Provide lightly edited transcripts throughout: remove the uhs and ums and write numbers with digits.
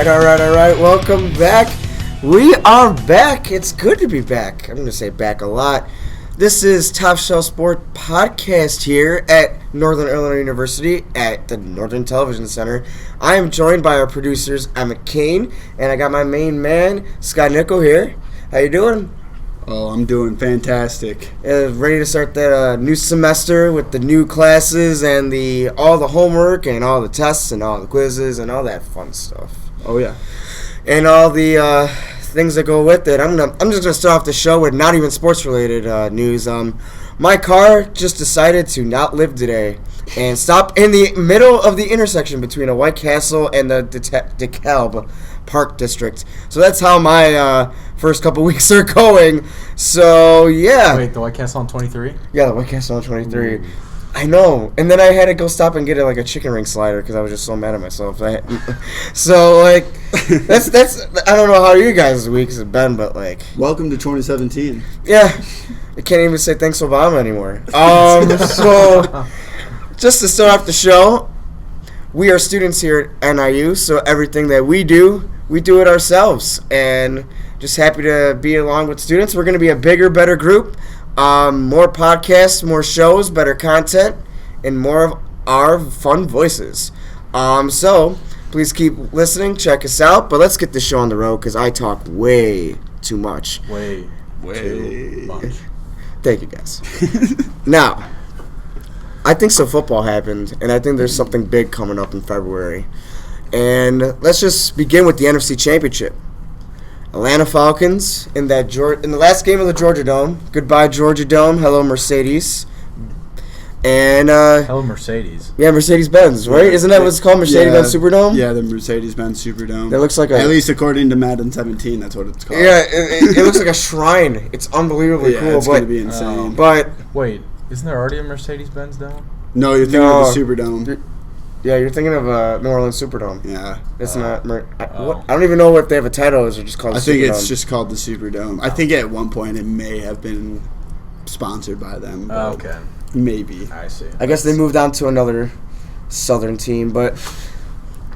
right. Welcome back. We are back. It's good to be back. I'm going to say back a lot. This is Top Shelf Sport Podcast here at Northern Illinois University at the Northern Television Center. I am joined by our producers, Emmett, Kane, and I got my main man, Nicol here. How you doing? Oh, I'm doing fantastic. Ready to start the new semester with the new classes and all the homework and all the tests and all the quizzes and all that fun stuff. Oh, yeah. And all the things that go with it. I'm just gonna start off the show with not even sports related news. My car just decided to not live today and stop in the middle of the intersection between a White Castle and the DeKalb Park District. So that's how my first couple weeks are going. So yeah. Wait, the White Castle on 23? Yeah, the White Castle on 23. Ooh. I know, and then I had to go stop and get a chicken ring slider because I was just so mad at myself. So that's I don't know how you guys' weeks have been, but welcome to 2017. Yeah, I can't even say thanks Obama anymore. So just to start off the show, we are students here at NIU, so everything that we do it ourselves, and just happy to be along with students. We're going to be a bigger, better group. More podcasts, more shows, better content, and more of our fun voices. So please keep listening, check us out, but let's get this show on the road because I talk way too much. Way too much. Thank you, guys. Now, I think some football happened, and I think there's something big coming up in February. And let's just begin with the NFC Championship. Atlanta Falcons in the last game of the Georgia Dome. Goodbye, Georgia Dome. Hello, Mercedes. And hello, Mercedes. Yeah, Mercedes-Benz, right? Isn't that what it's called, Mercedes-Benz Superdome? Yeah, the Mercedes-Benz Superdome. That looks like at least according to Madden 17, that's what it's called. Yeah, it looks like a shrine. It's unbelievably cool. It's going to be insane. But wait, isn't there already a Mercedes-Benz Dome? No, you're thinking of the Superdome. Yeah, you're thinking of New Orleans Superdome. Yeah. It's not. I don't even know if they have a title or just called I think it's just called the Superdome. I think at one point it may have been sponsored by them. Okay. Maybe. I see. I guess they moved on to another Southern team, but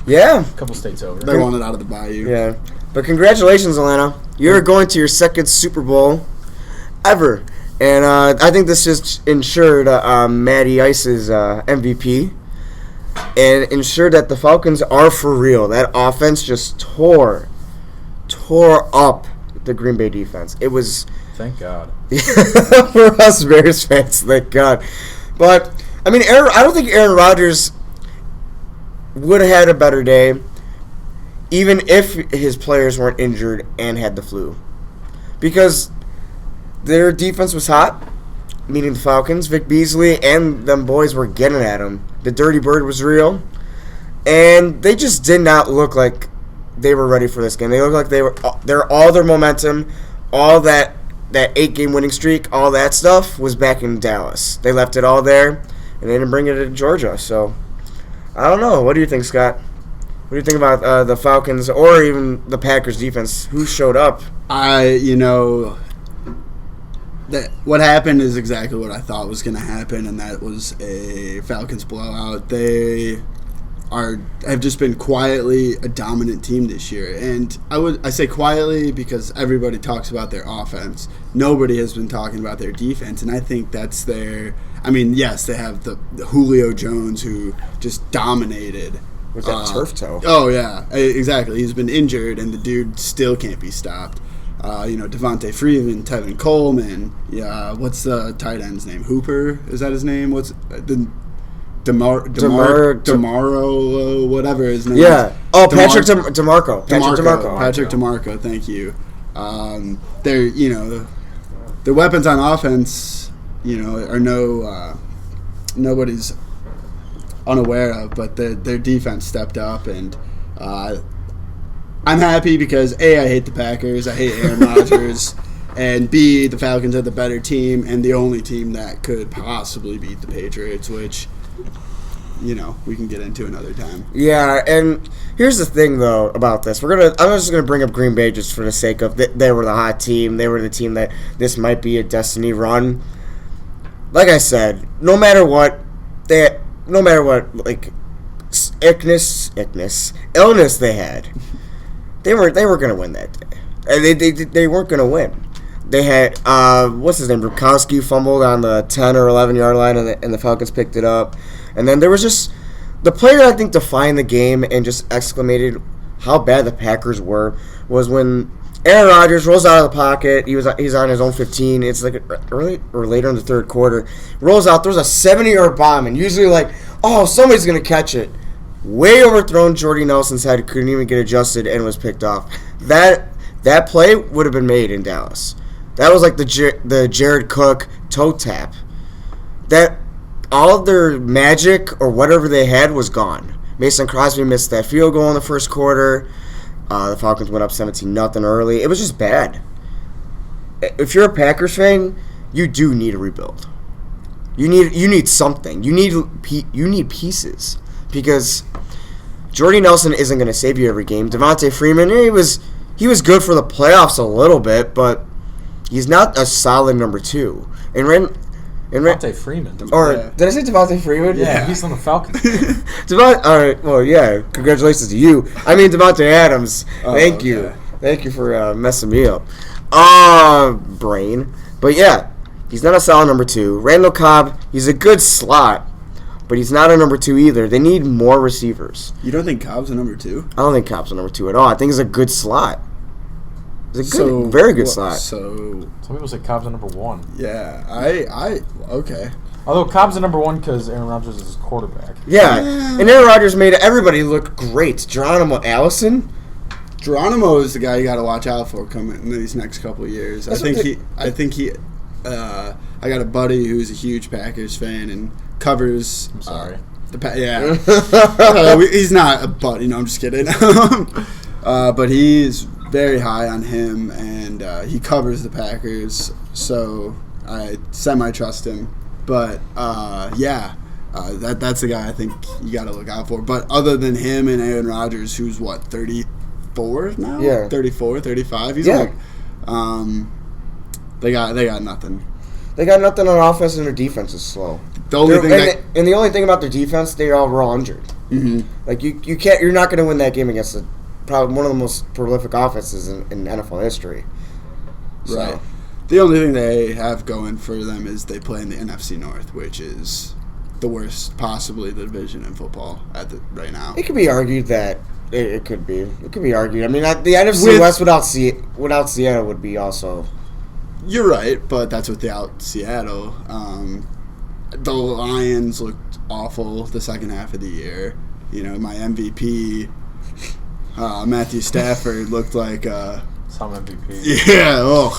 yeah. A couple states over. They want it out of the bayou. Yeah. But congratulations, Atlanta. You're going to your second Super Bowl ever. And I think this just ensured Matty Ice's MVP. And ensure that the Falcons are for real. That offense just tore up the Green Bay defense. It was... Thank God. For us Bears fans, thank God. But, I mean, I don't think Aaron Rodgers would have had a better day even if his players weren't injured and had the flu. Because their defense was hot, meaning the Falcons. Vic Beasley and them boys were getting at him. The Dirty Bird was real. And they just did not look like they were ready for this game. They looked like they're all their momentum, all that 8-game winning streak, all that stuff was back in Dallas. They left it all there, and they didn't bring it to Georgia. So, I don't know. What do you think, Scott? What do you think about the Falcons or even the Packers defense? Who showed up? That what happened is exactly what I thought was going to happen, and that was a Falcons blowout. They have just been quietly a dominant team this year, and I say quietly because everybody talks about their offense. Nobody has been talking about their defense, and I think that's their. I mean, yes, they have the Julio Jones who just dominated with that turf toe. Oh yeah, exactly. He's been injured, and the dude still can't be stopped. Devontae Freeman, Tevin Coleman. Yeah, what's the tight end's name? Hooper, is that his name? What's the DeMarco, whatever his name is. Yeah. Oh, Patrick DeMarco. Patrick DeMarco, thank you. Their weapons on offense, are nobody's unaware of, but their defense stepped up, and I'm happy because A, I hate the Packers, I hate Aaron Rodgers, and B, the Falcons are the better team and the only team that could possibly beat the Patriots, which we can get into another time. Yeah, and here's the thing though about this. I'm just gonna bring up Green Bay just for the sake of they were the hot team. They were the team that this might be a destiny run. Like I said, no matter what illness they had, They weren't going to win that day. They weren't going to win. They had what's his name? Rukowski fumbled on the 10 or 11-yard line, and the Falcons picked it up. And then there was just the player I think defined the game and just exclamated how bad the Packers were was when Aaron Rodgers rolls out of the pocket. He's on his own 15. It's like early or later in the third quarter. Rolls out, throws a 70-yard bomb, and usually like, oh, somebody's gonna catch it. Way overthrown. Jordy Nelson's head couldn't even get adjusted and was picked off. That play would have been made in Dallas. That was like the Jared Cook toe tap. That all of their magic or whatever they had was gone. Mason Crosby missed that field goal in the first quarter. The Falcons went up 17-0 early. It was just bad. If you're a Packers fan, you do need a rebuild. You need something. You need pieces because Jordy Nelson isn't going to save you every game. Devontae Freeman, he was good for the playoffs a little bit, but he's not a solid number 2. Devontae Freeman. Or did I say Devontae Freeman? Yeah, he's on the Falcons. All right. Well, yeah. Congratulations to you. I mean Devontae Adams. Thank you for messing me up. Brain. But yeah, he's not a solid number 2. Randall Cobb, he's a good slot, but he's not a number 2 either. They need more receivers. You don't think Cobb's a number 2? I don't think Cobb's a number 2 at all. I think he's a good slot. He's a very good slot. So some people say Cobb's a number 1. Yeah, okay. Although Cobb's a number 1 because Aaron Rodgers is his quarterback. Yeah, and Aaron Rodgers made everybody look great. Geronimo Allison. Geronimo is the guy you got to watch out for coming in these next couple of years. I got a buddy who's a huge Packers fan and covers. I'm sorry. He's not a buddy. No, I'm just kidding. But he's very high on him, and he covers the Packers, so I semi-trust him. But, that's the guy I think you got to look out for. But other than him and Aaron Rodgers, who's, 34 now? Yeah. 34, 35? He's they got nothing. They got nothing on offense, and their defense is slow. The only the only thing about their defense, they all were all injured. Mm-hmm. Like, you're not going to win that game against probably one of the most prolific offenses in NFL history. So. Right. The only thing they have going for them is they play in the NFC North, which is the worst, possibly, the division in football right now. It could be argued that it could be. It could be argued. I mean, the NFC West without Seattle would be also. You're right, but that's without Seattle. The Lions looked awful the second half of the year. You know, my MVP. Matthew Stafford looked like some MVP. Yeah.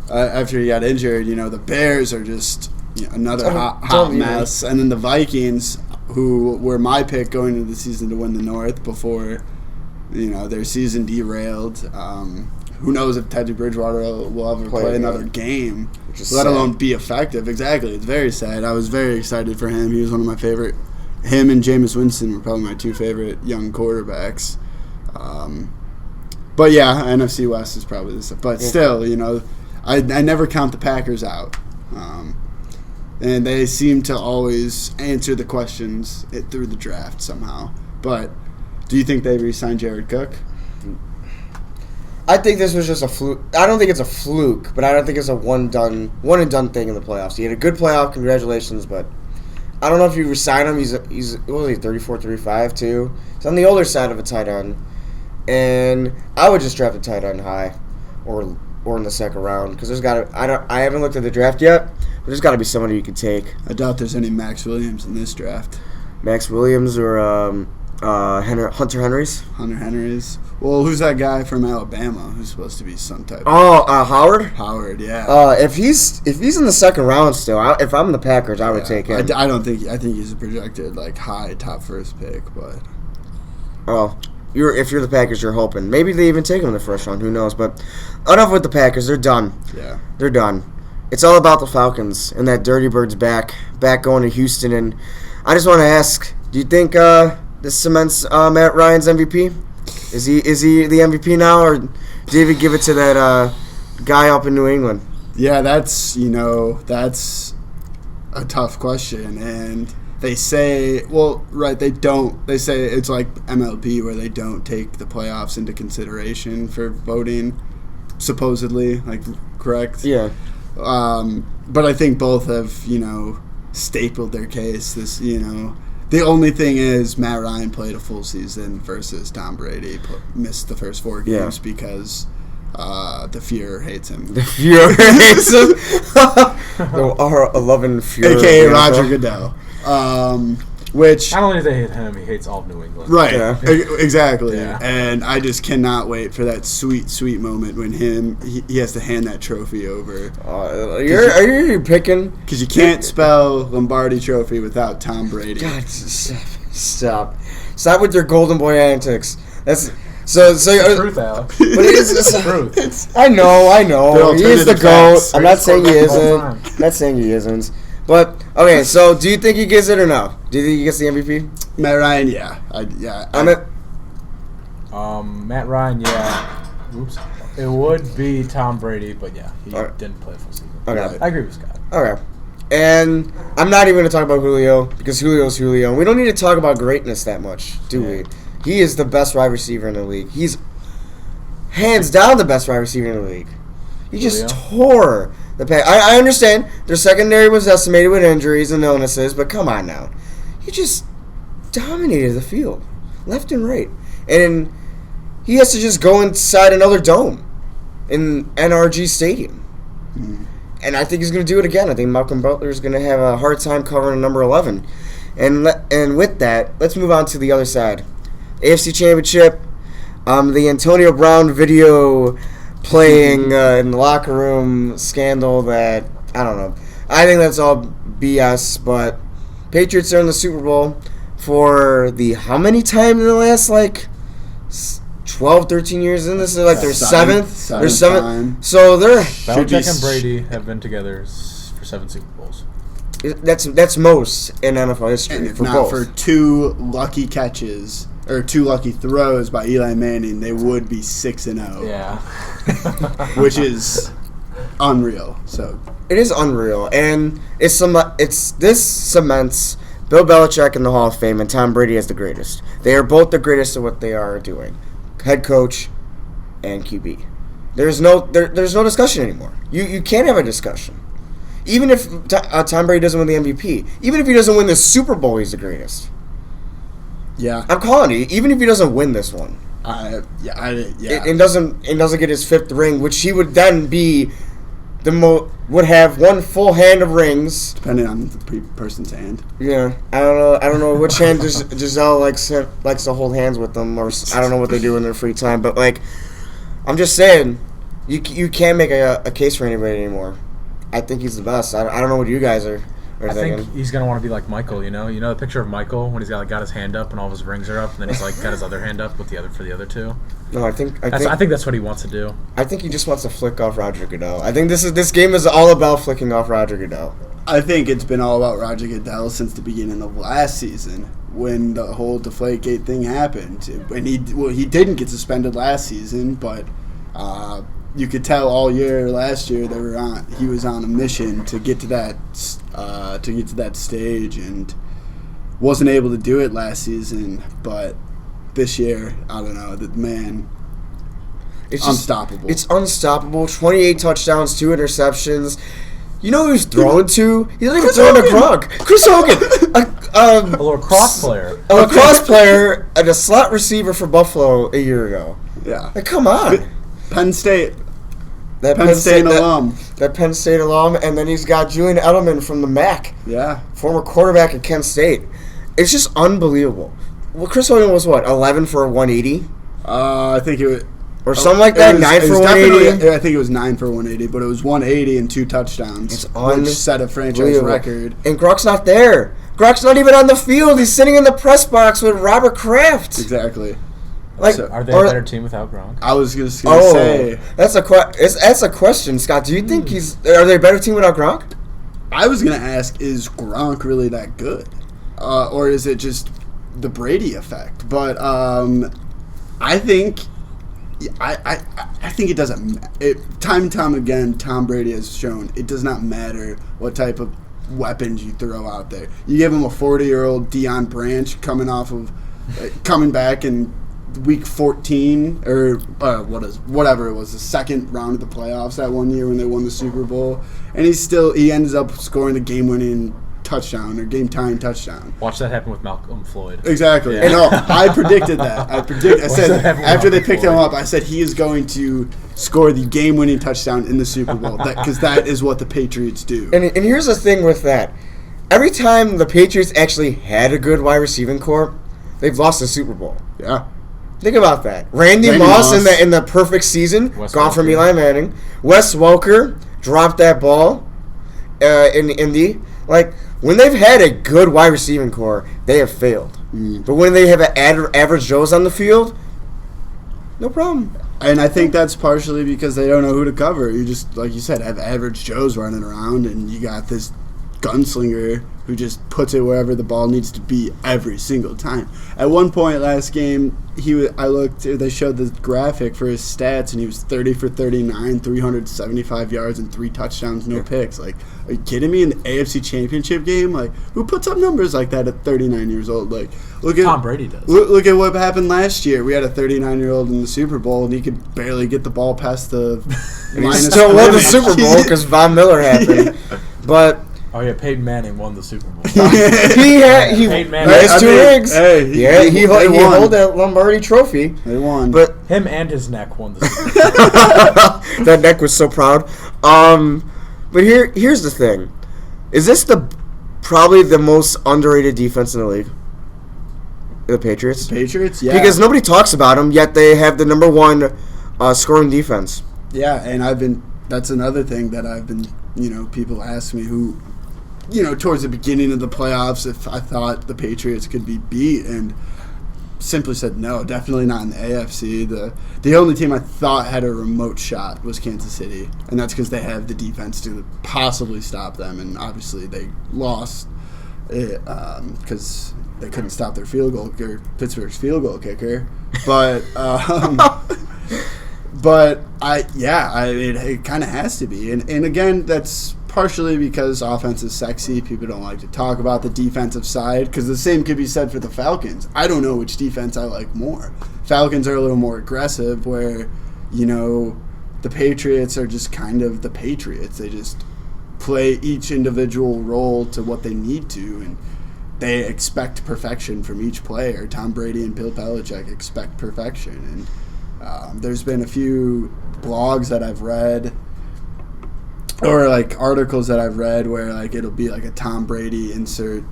After he got injured, the Bears are just another hot mess, and then the Vikings, who were my pick going into the season to win the North before, their season derailed. Who knows if Teddy Bridgewater will ever play another game, let alone be effective. Exactly, it's very sad. I was very excited for him. He was one of my favorite. Him and Jameis Winston were probably my 2 favorite young quarterbacks. But yeah, NFC West is probably this. But still, I never count the Packers out. And they seem to always answer the questions through the draft somehow. But do you think they re-signed Jared Cook? I think this was just a fluke. I don't think it's a fluke, but I don't think it's a one and done thing in the playoffs. He had a good playoff, congratulations, but I don't know if you resign him. He's what was he, 34, 35 too. He's on the older side of a tight end, and I would just draft a tight end high, or in the second round because I haven't looked at the draft yet, but there's got to be somebody you could take. I doubt there's any Max Williams in this draft. Max Williams or Hunter Henry's. Hunter Henry's. Well, who's that guy from Alabama who's supposed to be some type? Howard. Howard, yeah. If he's in the second round still, if I'm the Packers, I would take him. I think he's a projected high top first pick, but. Oh, if you're the Packers, you're hoping maybe they even take him in the first round. Who knows? But enough with the Packers. They're done. Yeah, they're done. It's all about the Falcons and that Dirty Bird's back going to Houston. And I just want to ask, do you think this cements Matt Ryan's MVP? Is he the MVP now, or did he give it to that guy up in New England? Yeah, that's a tough question, and they say, well, right, they don't. They say it's like MLB where they don't take the playoffs into consideration for voting, supposedly, like, correct? Yeah. But I think both have, stapled their case. The only thing is Matt Ryan played a full season versus Tom Brady missed the first 4 games because the Fuhrer hates him. The Fuhrer hates him. The R11 Fuhrer. A.K.A. Roger Goodell. Which Not only does he hate him, he hates all of New England. right, Yeah. exactly. Yeah. And I just cannot wait for that sweet, sweet moment when he has to hand that trophy over. Are you picking? Because you can't spell Lombardi Trophy without Tom Brady. God, stop with your golden boy antics. That's so. Truth, Alex. But it is The truth. I know. The He is the alternative GOAT. facts. I'm not saying he Greatest quarterback of all isn't. Not saying he isn't. But okay, so do you think he gets it or no? Do you think he gets the MVP? Matt Ryan, yeah. Emmett? Matt Ryan, yeah. Oops. It would be Tom Brady, but yeah, he Alright. didn't play a full season. Okay. I agree with Scott. Okay. And I'm not even going to talk about Julio because Julio's Julio. We don't need to talk about greatness that much, do we? He is the best wide receiver in the league. He's hands down the best wide receiver in the league. He just tore the pack. I understand their secondary was decimated with injuries and illnesses, but come on now. He just dominated the field, left and right. And he has to just go inside another dome in NRG Stadium. Mm-hmm. And I think he's going to do it again. I think Malcolm Butler is going to have a hard time covering number 11. And with that, let's move on to the other side. AFC Championship, the Antonio Brown video playing in the locker room scandal that, I don't know. I think that's all BS, but Patriots are in the Super Bowl for the how many time in the last, 12, 13 years in this? Their seventh? Their seventh. Time. So they're... Belichick and Brady have been together for 7 Super Bowls. That's most in NFL history And if for not both. for 2 lucky catches or 2 lucky throws by Eli Manning, they would be 6-0. Yeah. Which is unreal. So It is unreal, and this cements Bill Belichick in the Hall of Fame and Tom Brady as the greatest. They are both the greatest at what they are doing, head coach and QB. There's no discussion anymore. You can't have a discussion. Even if Tom Brady doesn't win the MVP, even if he doesn't win the Super Bowl, he's the greatest. yeah, I'm calling you. Even if he doesn't win this one, yeah. and doesn't get his 5th ring, which he would then be would have one full hand of rings. Depending on the person's hand. Yeah, I don't know which hand Giselle likes to hold hands with them, or I don't know what they do in their free time. But I'm just saying, you can't make a case for anybody anymore. I think he's the best. I don't know what you guys are I thinking. think he's gonna want to be like Michael. You know the picture of Michael when he's got his hand up and all of his rings are up, and then he's got his other hand up with for the other 2. No, I think that's what he wants to do. I think he just wants to flick off Roger Goodell. I think this game is all about flicking off Roger Goodell. I think it's been all about Roger Goodell since the beginning of last season when the whole Deflategate thing happened. And he didn't get suspended last season, but you could tell all year last year he was on a mission to get to that stage and wasn't able to do it last season. But this year, I don't know, the man. It's unstoppable. It's unstoppable. 28 touchdowns, 2 interceptions. You know who he's throwing to? He's not even throwing to Gronk. Chris Hogan. A lacrosse player. A lacrosse player and a slot receiver for Buffalo a year ago. Yeah. Come on. Penn State. That Penn State alum. That Penn State alum. And then he's got Julian Edelman from the MAC. Yeah. Former quarterback at Kent State. It's just unbelievable. Well, Chris Hogan was what, 11 for 180? I think it was... Or something like that, 9 for 180? I think it was 9 for 180, but it was 180 and 2 touchdowns, which set a franchise record. And Gronk's not there. Gronk's not even on the field. He's sitting in the press box with Robert Kraft. Exactly. Are they a better team without Gronk? I was just going to say... That's a question, Scott. Do you think are they a better team without Gronk? I was going to ask, is Gronk really that good? Or is it just the Brady effect? But I think... I think it doesn't. Time and time again, Tom Brady has shown it does not matter what type of weapons you throw out there. You give him a 40-year-old Deion Branch coming back in week 14 or whatever it was, the second round of the playoffs that one year when they won the Super Bowl, and he ends up scoring the game-winning touchdown or game-tying touchdown. Watch that happen with Malcolm Floyd. Exactly. Yeah. No, I predicted that. I said after they picked him Floyd? up, I said he is going to score the game-winning touchdown in the Super Bowl because that is what the Patriots do. And here's the thing with that. Every time the Patriots actually had a good wide receiving corps, they've lost the Super Bowl. Yeah. Think about that. Randy Moss in the perfect season, Wes gone from Welker. Eli Manning. Wes Welker dropped that ball in Indy. Like, when they've had a good wide receiving core, they have failed. But when they have average Joes on the field, no problem. And I think that's partially because they don't know who to cover. You just, like you said, have average Joes running around, and you got this gunslinger who just puts it wherever the ball needs to be every single time. At one point last game, they showed the graphic for his stats, and he was 30 for 39, 375 yards, and 3 touchdowns, no picks. Like, are you kidding me? In the AFC Championship game? Like, who puts up numbers like that at 39 years old? Like, look at Tom Brady does. Look at what happened last year. We had a 39-year-old in the Super Bowl, and he could barely get the ball past the And he line of still won the scrimmage. Super Bowl because Von Miller happened. But Oh yeah, Peyton Manning won the Super Bowl. he Peyton Manning. has 2 rings. Hey, Yeah, he they won. held that Lombardi trophy. They won. But Him and his neck won the Super Bowl. that neck was so proud. But here's the thing: is this probably the most underrated defense in the league? The Patriots. Patriots, yeah. Because nobody talks about them, yet they have the number 1 scoring defense. Yeah, and that's another thing that I've been, people ask me who, towards the beginning of the playoffs, if I thought the Patriots could be beat, and simply said no, definitely not in the AFC. The only team I thought had a remote shot was Kansas City, and that's because they have the defense to possibly stop them, and obviously they lost because they couldn't stop their field goal or Pittsburgh's field goal kicker. But it kind of has to be, and again, that's partially because offense is sexy. People don't like to talk about the defensive side because the same could be said for the Falcons. I don't know which defense I like more. Falcons are a little more aggressive, where the Patriots are just kind of the Patriots. They just play each individual role to what they need to, and they expect perfection from each player. Tom Brady and Bill Belichick expect perfection, and there's been a few blogs that I've read or like articles that I've read where like it'll be like a Tom Brady insert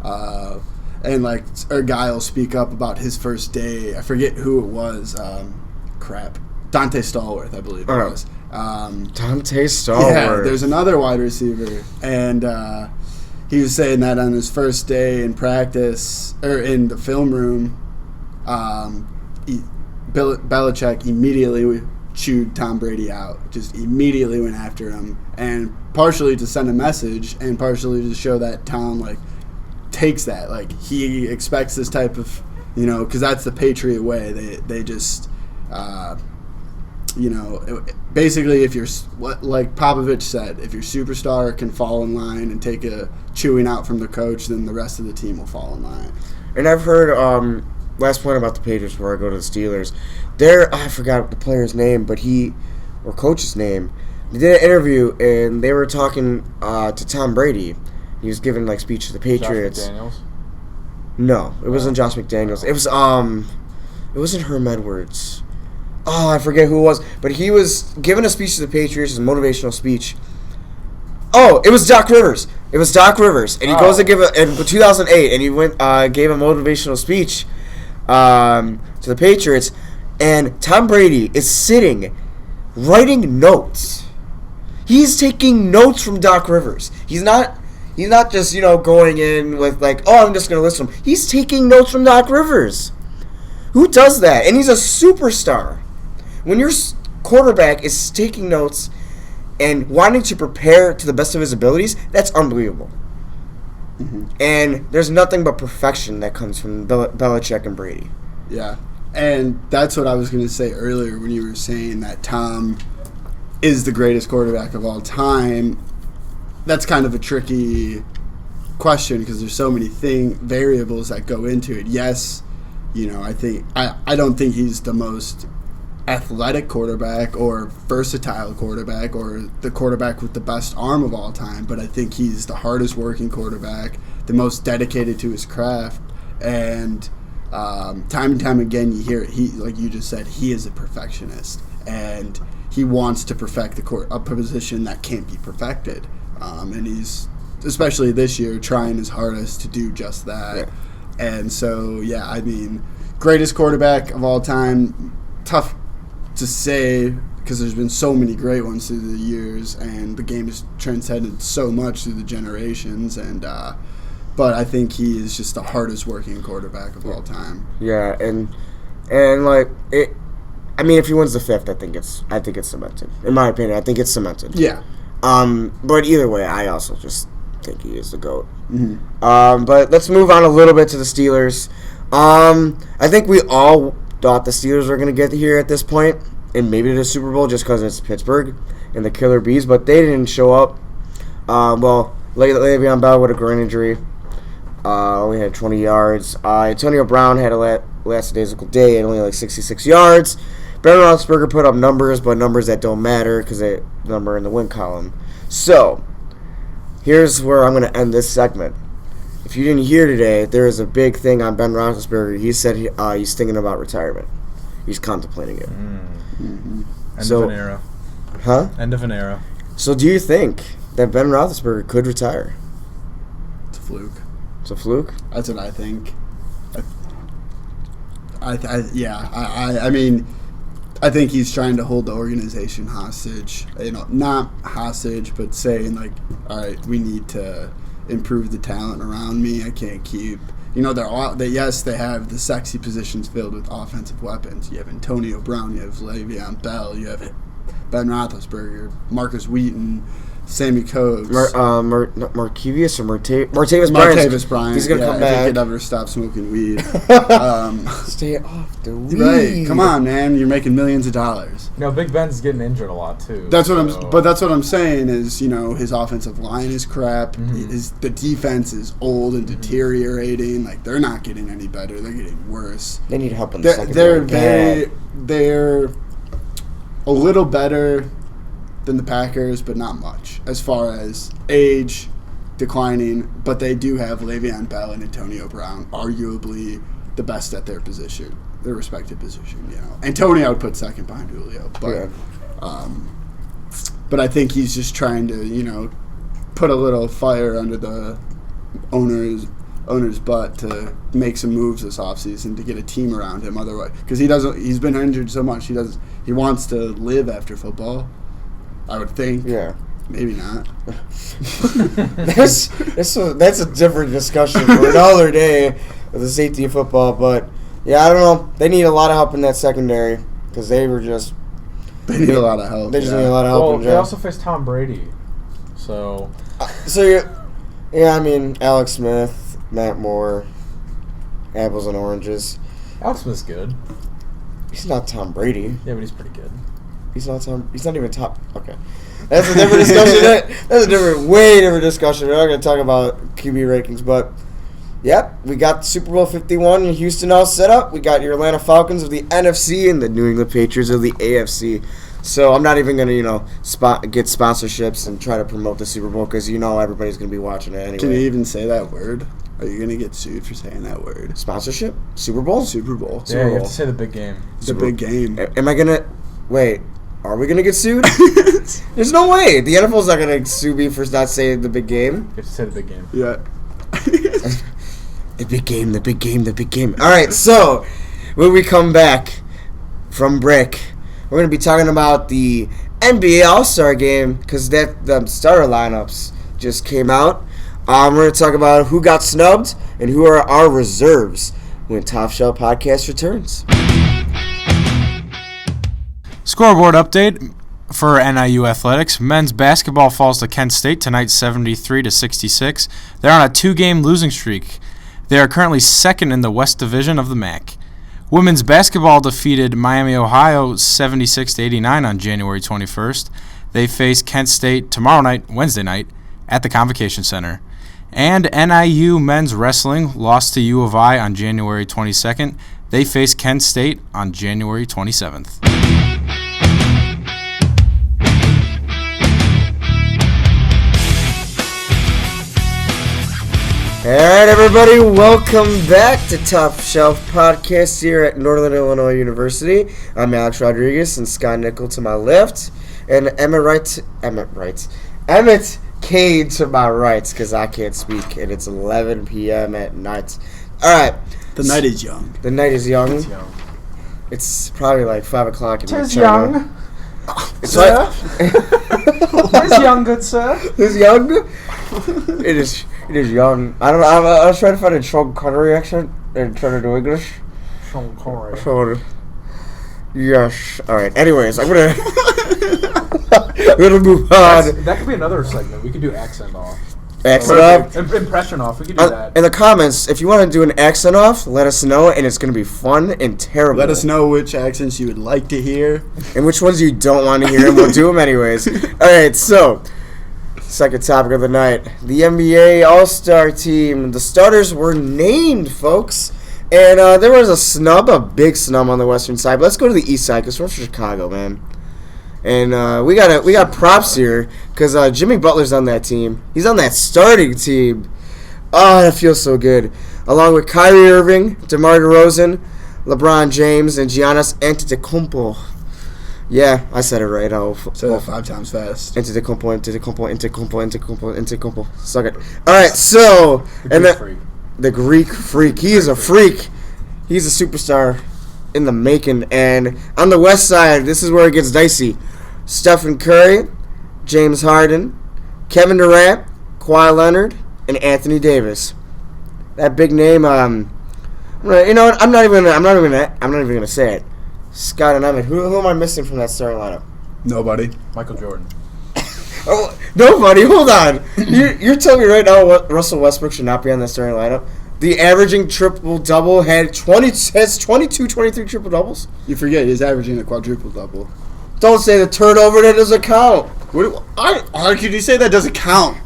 and like a guy will speak up about his first day. I forget who it was. Dante Stallworth, I believe it was. Dante Stallworth. Yeah, there's another wide receiver, and he was saying that on his first day in practice or in the film room, Belichick immediately chewed Tom Brady out, just immediately went after him, and partially to send a message and partially to show that Tom like takes that, like he expects this type of, because that's the Patriot way. They just basically, if you're, like Popovich said, if your superstar can fall in line and take a chewing out from the coach, then the rest of the team will fall in line. And I've heard, last point about the Patriots before I go to the Steelers, I forgot the player's name, but or coach's name, they did an interview and they were talking to Tom Brady. He was giving like speech to the Patriots. Josh McDaniels? No, it wasn't Josh McDaniels. It was it wasn't Herm Edwards. Oh, I forget who it was, but he was giving a speech to the Patriots, a motivational speech. Oh, it was Doc Rivers. And he goes to give in 2008, and he gave a motivational speech to the Patriots, and Tom Brady is sitting, writing notes. He's taking notes from Doc Rivers. He's not just going in with like, oh, I'm just gonna listen to him. He's taking notes from Doc Rivers. Who does that? And he's a superstar. When your quarterback is taking notes and wanting to prepare to the best of his abilities, that's unbelievable. Mm-hmm. And there's nothing but perfection that comes from Belichick and Brady. Yeah. And that's what I was going to say earlier when you were saying that Tom is the greatest quarterback of all time. that's kind of a tricky question because there's so many variables that go into it. Yes, I don't think he's the most athletic quarterback or versatile quarterback or the quarterback with the best arm of all time, but I think he's the hardest working quarterback, the most dedicated to his craft, and time and time again you hear it. He, like you just said, he is a perfectionist, and he wants to perfect a position that can't be perfected, and he's, especially this year, trying his hardest to do just that. Yeah. And so, greatest quarterback of all time, tough to say because there's been so many great ones through the years, and the game has transcended so much through the generations. And but I think he is just the hardest working quarterback of all time. Yeah, and like it. I mean, if he wins the fifth, I think it's cemented. In my opinion, I think it's cemented. Yeah. But either way, I also just think he is the GOAT. Mm-hmm. But let's move on a little bit to the Steelers. I think we all thought the Steelers were going to get here at this point, and maybe to the Super Bowl just because it's Pittsburgh and the Killer Bees, but they didn't show up. Le'Veon Bell with a groin injury. Only had 20 yards. Antonio Brown had a lackadaisical day and only like 66 yards. Ben Roethlisberger put up numbers, but numbers that don't matter because they number in the win column. So, here's where I'm going to end this segment. If you didn't hear today, there is a big thing on Ben Roethlisberger. He said he's thinking about retirement. He's contemplating it. Mm-hmm. End of an era. Huh? End of an era. So do you think that Ben Roethlisberger could retire? It's a fluke. It's a fluke? That's what I think. I mean, I think he's trying to hold the organization hostage. Not hostage, but saying like, all right, we need to improve the talent around me. I can't keep. They have the sexy positions filled with offensive weapons. You have Antonio Brown, you have Le'Veon Bell, you have Ben Roethlisberger, Marcus Wheaton, Sammy Coates, Martavis Bryant. Martavis Bryant. He's gonna come if back. he could ever stop smoking weed. Stay off the weed. Right? Come on, man. You're making millions of dollars. Big Ben's getting injured a lot too. That's what I'm saying is, his offensive line is crap. Mm-hmm. The defense is old and deteriorating. Like, they're not getting any better. They're getting worse. They need help in the secondary. They're a little better than the Packers, but not much as far as age declining. But they do have Le'Veon Bell and Antonio Brown, arguably the best at their position, their respective position. Antonio I would put second behind Julio, but I think he's just trying to put a little fire under the owner's butt to make some moves this offseason to get a team around him. Otherwise, because he's been injured so much, he wants to live after football, I would think. Yeah. Maybe not. That's a different discussion for another day of the safety of football. But, yeah, I don't know. They need a lot of help in that secondary because they need a lot of help. They just need a lot of help. Well, they also faced Tom Brady. So Alex Smith, Matt Moore, apples and oranges. Alex Smith's good. He's not Tom Brady. Yeah, but he's pretty good. He's not even top. Okay. That's a different discussion. That's a way different discussion. We're not going to talk about QB rankings, but yep, we got Super Bowl 51 in Houston all set up. We got your Atlanta Falcons of the NFC and the New England Patriots of the AFC. So I'm not even going to, get sponsorships and try to promote the Super Bowl because everybody's going to be watching it anyway. Can you even say that word? Are you going to get sued for saying that word? Sponsorship? Super Bowl? Super Bowl. Yeah, you have to say the big game. The big game. Am I going to... Wait... Are we going to get sued? There's no way. The NFL's not going to sue me for not saying the big game. You have to say the big game. Yeah. The big game, the big game, the big game. All right, so when we come back from break, we're going to be talking about the NBA All-Star Game because the starter lineups just came out. We're going to talk about who got snubbed and who are our reserves when Top Shelf Podcast returns. Scoreboard update for NIU Athletics. Men's basketball falls to Kent State tonight 73-66. They're on a 2-game losing streak. They are currently second in the West Division of the MAC. Women's basketball defeated Miami, Ohio 76-89 on January 21st. They face Kent State tomorrow night, Wednesday night, at the Convocation Center. And NIU men's wrestling lost to U of I on January 22nd. They face Kent State on January 27th. All right, everybody, welcome back to Top Shelf Podcast here at Northern Illinois University. I'm Alex Rodriguez and Scott Nicol to my left, and Emmett Kane to my right, because I can't speak, and it's 11 p.m. at night. All right. The night is young. The night is young. It's young. It's probably like 5 o'clock in Tis China. young. It's Sir? like Tis young, good sir. It's young. It is young. I don't know. I was trying to find a Sean Connery accent and trying to do English. Sean Connery. So, yes. All right. Anyways, I'm gonna move on. That could be another segment. We could do accent off. Accent off. Impression off. We could do that. In the comments, if you want to do an accent off, let us know, and it's gonna be fun and terrible. Let us know which accents you would like to hear. And which ones you don't want to hear, and we'll do them anyways. All right. So, second topic of the night: the NBA All-Star Team. The starters were named, folks. And there was a big snub on the western side. But let's go to the east side because we're from Chicago, man. And we got props here because Jimmy Butler's on that team. He's on that starting team. Oh, that feels so good. Along with Kyrie Irving, DeMar DeRozan, LeBron James, and Giannis Antetokounmpo. Yeah, I said it right. Said it 5 times fast. Antetokounmpo. Suck it. All right, so the Greek freak. He is a freak. He's a superstar in the making. And on the west side, this is where it gets dicey. Stephen Curry, James Harden, Kevin Durant, Kawhi Leonard, and Anthony Davis. That big name. You know what? I'm not even gonna say it. Scott and Emmett. Who am I missing from that starting lineup? Nobody. Michael Jordan. Oh, nobody. Hold on. You're telling me right now Russell Westbrook should not be on that starting lineup? The averaging triple-double has 22, 23 triple-doubles? You forget he's averaging a quadruple-double. Don't say the turnover, that doesn't count. How could you say that doesn't count?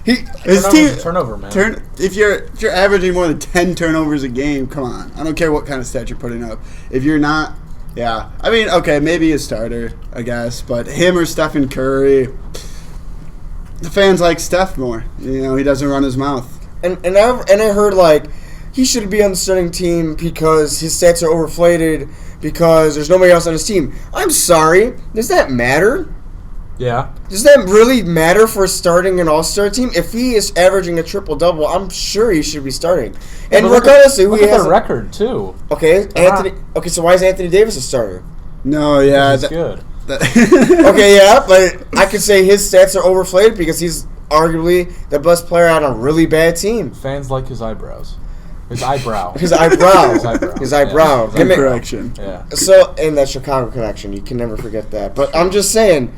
His team Turnover, man. If you're averaging more than 10 turnovers a game, come on. I don't care what kind of stat you're putting up. If you're not, yeah. I mean, okay, maybe a starter, I guess, but him or Stephen Curry, the fans like Steph more. You know, he doesn't run his mouth. And I heard, like, he should be on the starting team because his stats are overinflated because there's nobody else on his team. I'm sorry. Does that matter? Yeah. Does that really matter for starting an all-star team? If he is averaging a triple-double, I'm sure he should be starting. And regardless of who he has... the record, too. Okay, Okay, so why is Anthony Davis a starter? No, yeah. He's good. Okay, yeah, but I could say his stats are overinflated because he's arguably the best player on a really bad team. Fans like his eyebrows. His eyebrow. His eyebrow. Yeah. Good correction. Yeah. So, and that Chicago connection, you can never forget that. But I'm just saying,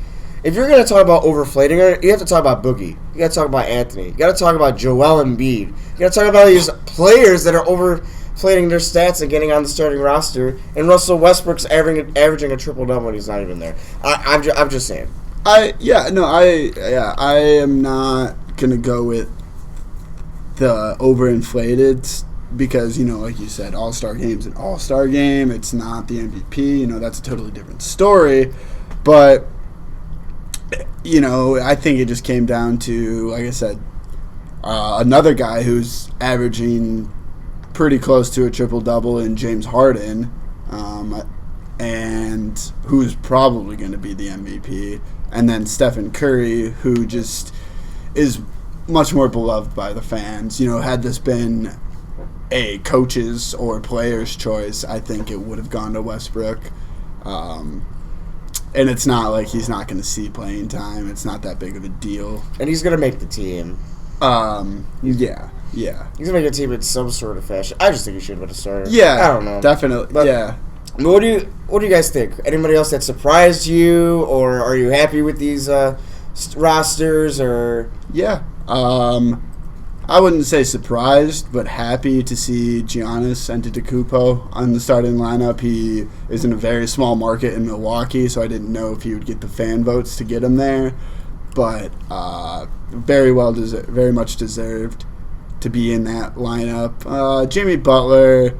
if you're going to talk about overflating, you have to talk about Boogie. You got to talk about Anthony. You got to talk about Joel Embiid. You got to talk about these players that are overflating their stats and getting on the starting roster. And Russell Westbrook's averaging a triple-double when he's not even there. I'm just saying. I am not going to go with the overinflated because, you know, like you said, All-Star Game's an All-Star Game. It's not the MVP. You know, that's a totally different story. But, you know, I think it just came down to, like I said, another guy who's averaging pretty close to a triple-double in James Harden, and who's probably going to be the MVP. And then Stephen Curry, who just is much more beloved by the fans. You know, had this been a coach's or player's choice, I think it would have gone to Westbrook. And it's not like he's not going to see playing time. It's not that big of a deal. And he's going to make the team. Yeah. He's going to make a team in some sort of fashion. I just think he should have been a starter. Yeah. I don't know. Definitely. But yeah. What do you guys think? Anybody else that surprised you, or are you happy with these rosters? Or yeah, I wouldn't say surprised, but happy to see Giannis Antetokounmpo on the starting lineup. He is in a very small market in Milwaukee, so I didn't know if he would get the fan votes to get him there. but very much deserved to be in that lineup. Jimmy Butler,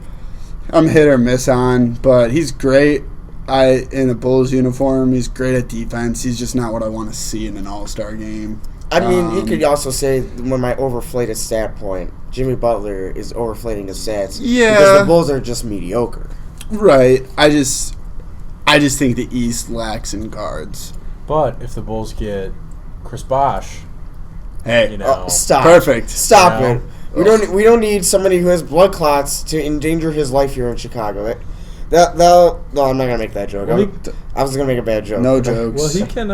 I'm hit or miss on, but he's great. In a Bulls uniform, he's great at defense. He's just not what I want to see in an All-Star game. I mean, you could also say, when my overflated stat point, Jimmy Butler is overflating his stats. Yeah. Because the Bulls are just mediocre. Right. I just think the East lacks in guards. But if the Bulls get Chris Bosh, Hey, you know, Stop. Perfect. Stop You know? it. We don't need somebody who has blood clots to endanger his life here in Chicago. No, I'm not gonna make that joke. I was gonna make a bad joke. No jokes. well, he can.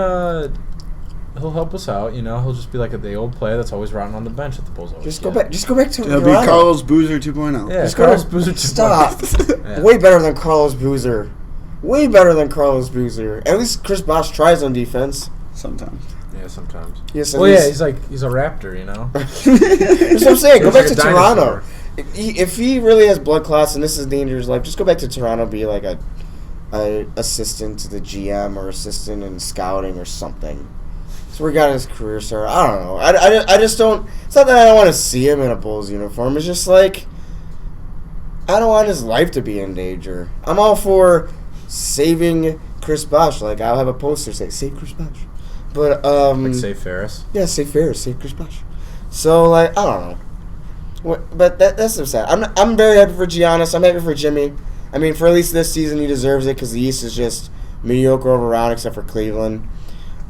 He'll help us out. You know, he'll just be like the old player that's always rotting on the bench at the Bulls. Just go back to He'll be Toronto. Carlos Boozer 2.0. Yeah, Just Carlos go- Boozer. Stop. Yeah. Way better than Carlos Boozer. Way better than Carlos Boozer. At least Chris Bosh tries on defense. Sometimes. Yeah, sometimes. Yes, Well, yeah, he's a Raptor, you know. That's what I'm saying. Go He's back like to a Toronto. dinosaur. If he really has blood clots and this is dangerous life, just go back to Toronto. Be like a assistant to the GM or assistant in scouting or something. That's where he got his career started. I don't know. I just don't. It's not that I don't want to see him in a Bulls uniform. It's just like I don't want his life to be in danger. I'm all for saving Chris Bosh. Like I'll have a poster say "Save Chris Bosh," but Like Save Ferris. yeah, save Ferris, save Chris Bosh. So like I don't know. But that's so sad. I'm very happy for Giannis. I'm happy for Jimmy. I mean, for at least this season, he deserves it because the East is just mediocre all around, except for Cleveland.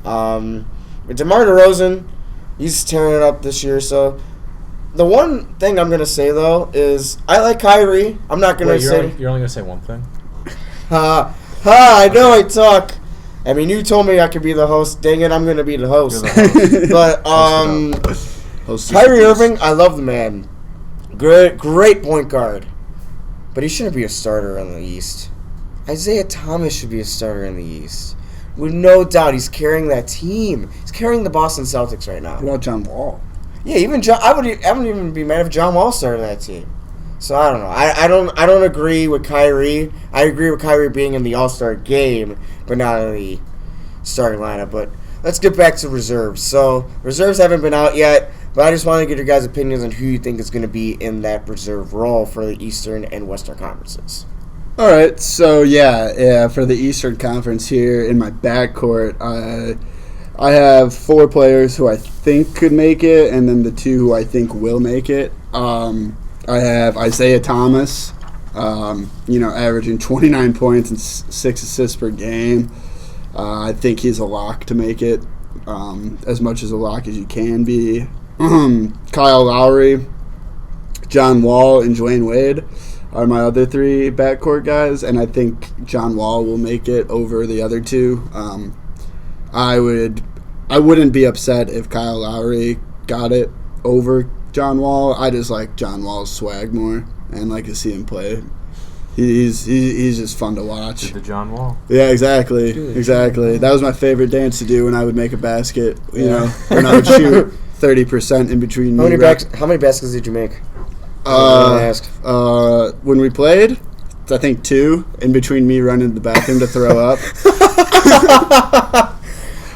But DeMar DeRozan, he's tearing it up this year. So the one thing I'm gonna say though is I like Kyrie. I'm not gonna say. You're only gonna say one thing. I know I talk. I mean, you told me I could be the host. Dang it, I'm gonna be the host. You're the host. But Kyrie Irving, I love the man. Great point guard. But he shouldn't be a starter in the East. Isaiah Thomas should be a starter in the East. With no doubt, he's carrying that team. He's carrying the Boston Celtics right now. What about John Wall? Yeah, even John. I wouldn't even be mad if John Wall started that team. So I don't know. I don't agree with Kyrie. I agree with Kyrie being in the All-Star game, but not in the starting lineup. But let's get back to reserves. So reserves haven't been out yet. But I just want to get your guys' opinions on who you think is going to be in that reserve role for the Eastern and Western conferences. All right, so yeah, for the Eastern Conference here in my backcourt, I have 4 players who I think could make it, and then the 2 who I think will make it. I have Isaiah Thomas, averaging 29 points and 6 assists per game. I think he's a lock to make it, as much as a lock as you can be. Kyle Lowry, John Wall, and Dwayne Wade are my other 3 backcourt guys, and I think John Wall will make it over the other 2. I wouldn't be upset if Kyle Lowry got it over John Wall. I just like John Wall's swag more and like to see him play. He's just fun to watch. Did the John Wall. Yeah, exactly. That was my favorite dance to do when I would make a basket. You know, when I would shoot 30% in between. How many baskets did you make? When we played, I think 2 in between me running to the bathroom to throw up.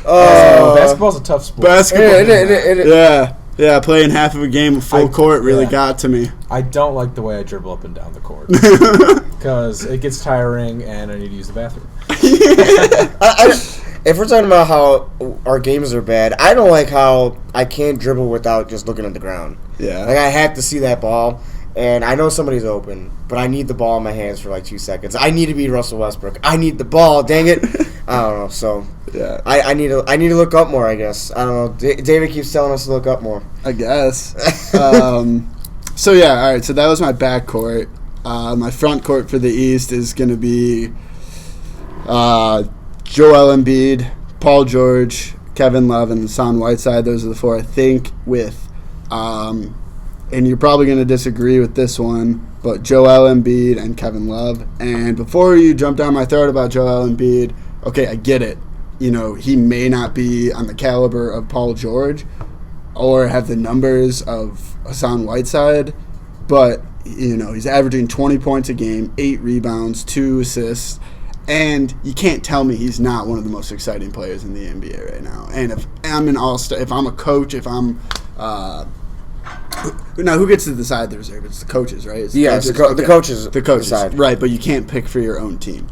Basketball's a tough sport. Basketball. Yeah, playing half of a game with full court really got to me. I don't like the way I dribble up and down the court because it gets tiring and I need to use the bathroom. If we're talking about how our games are bad, I don't like how I can't dribble without just looking at the ground. Yeah. Like, I have to see that ball, and I know somebody's open, but I need the ball in my hands for like 2 seconds. I need to be Russell Westbrook. I need the ball, dang it. I don't know, so yeah. I need to look up more, I guess. I don't know. David keeps telling us to look up more. I guess. So, yeah, all right, so that was my backcourt. My front court for the East is going to be Joel Embiid, Paul George, Kevin Love, and Hassan Whiteside. Those are the 4 I think with. And you're probably going to disagree with this one, but Joel Embiid and Kevin Love. And before you jump down my throat about Joel Embiid, okay, I get it. You know, he may not be on the caliber of Paul George or have the numbers of Hassan Whiteside, but, you know, he's averaging 20 points a game, 8 rebounds, 2 assists, And you can't tell me he's not one of the most exciting players in the NBA right now. And if I'm an all-star, if I'm a coach, if I'm now, who gets to decide the reserve? It's the coaches, right? It's the coaches. The coaches, decide. right? But you can't pick for your own team.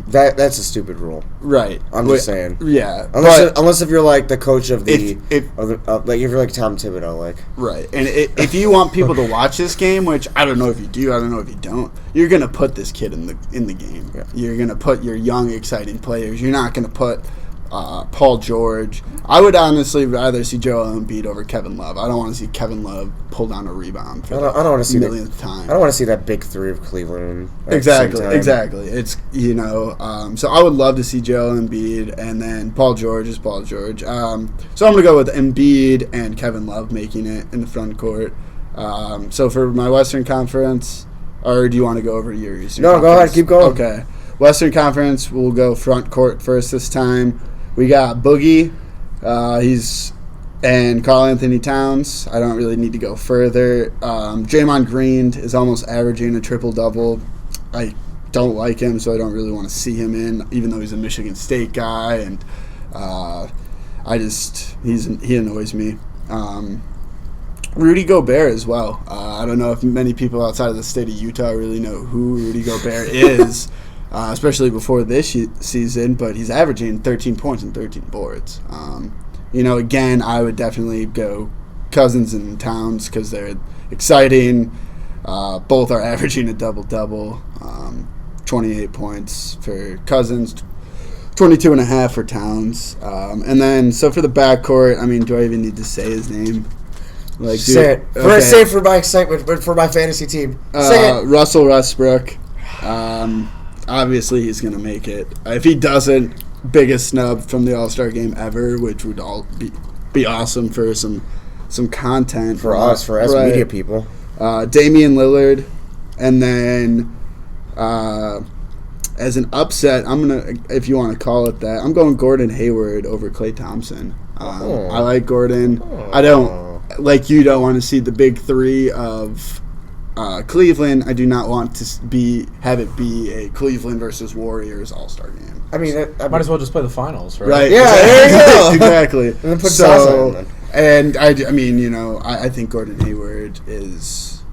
That's a stupid rule. Right. I'm just saying. Yeah. Unless if you're like the coach of like if you're like Tom Thibodeau, like. Right. And if you want people to watch this game, which I don't know if you do, I don't know if you don't, you're gonna put this kid in the game. Yeah. You're gonna put your young, exciting players. You're not gonna put Paul George. I would honestly rather see Joel Embiid over Kevin Love. I don't want to see Kevin Love pull down a rebound for I don't want to see millionth time. I don't want to see that big three of Cleveland. Exactly. It's so I would love to see Joel Embiid, and then Paul George is Paul George. So I'm gonna go with Embiid and Kevin Love making it in the front court. So for my Western Conference, or do you want to go over your Eastern? No, Conference? go ahead, keep going. Okay, Western Conference, we'll go front court first this time. We got Boogie. And Karl Anthony Towns. I don't really need to go further. Draymond Green is almost averaging a triple-double. I don't like him, so I don't really want to see him in, even though he's a Michigan State guy. And he annoys me. Rudy Gobert as well. I don't know if many people outside of the state of Utah really know who Rudy Gobert is. Especially before this season, but he's averaging 13 points and 13 boards. Again, I would definitely go Cousins and Towns because they're exciting. Both are averaging a double-double. 28 points for Cousins, 22.5 for Towns. And then, so for the backcourt, I mean, do I even need to say his name? Say it. Okay. Say it for my excitement, but for my fantasy team. Say it. Russell Westbrook. Obviously, he's going to make it. If he doesn't, biggest snub from the All-Star game ever, which would all be awesome for some content. For us media people. Damian Lillard. And then as an upset, I'm going to, if you want to call it that, I'm going Gordon Hayward over Klay Thompson. I like Gordon. I don't, like you, don't want to see the big three of Cleveland. I do not want to have it be a Cleveland versus Warriors All-Star game. I mean, might as well just play the finals, right? Right. Yeah, there you go. Exactly. And then put Zaza in. And I mean, I think Gordon Hayward is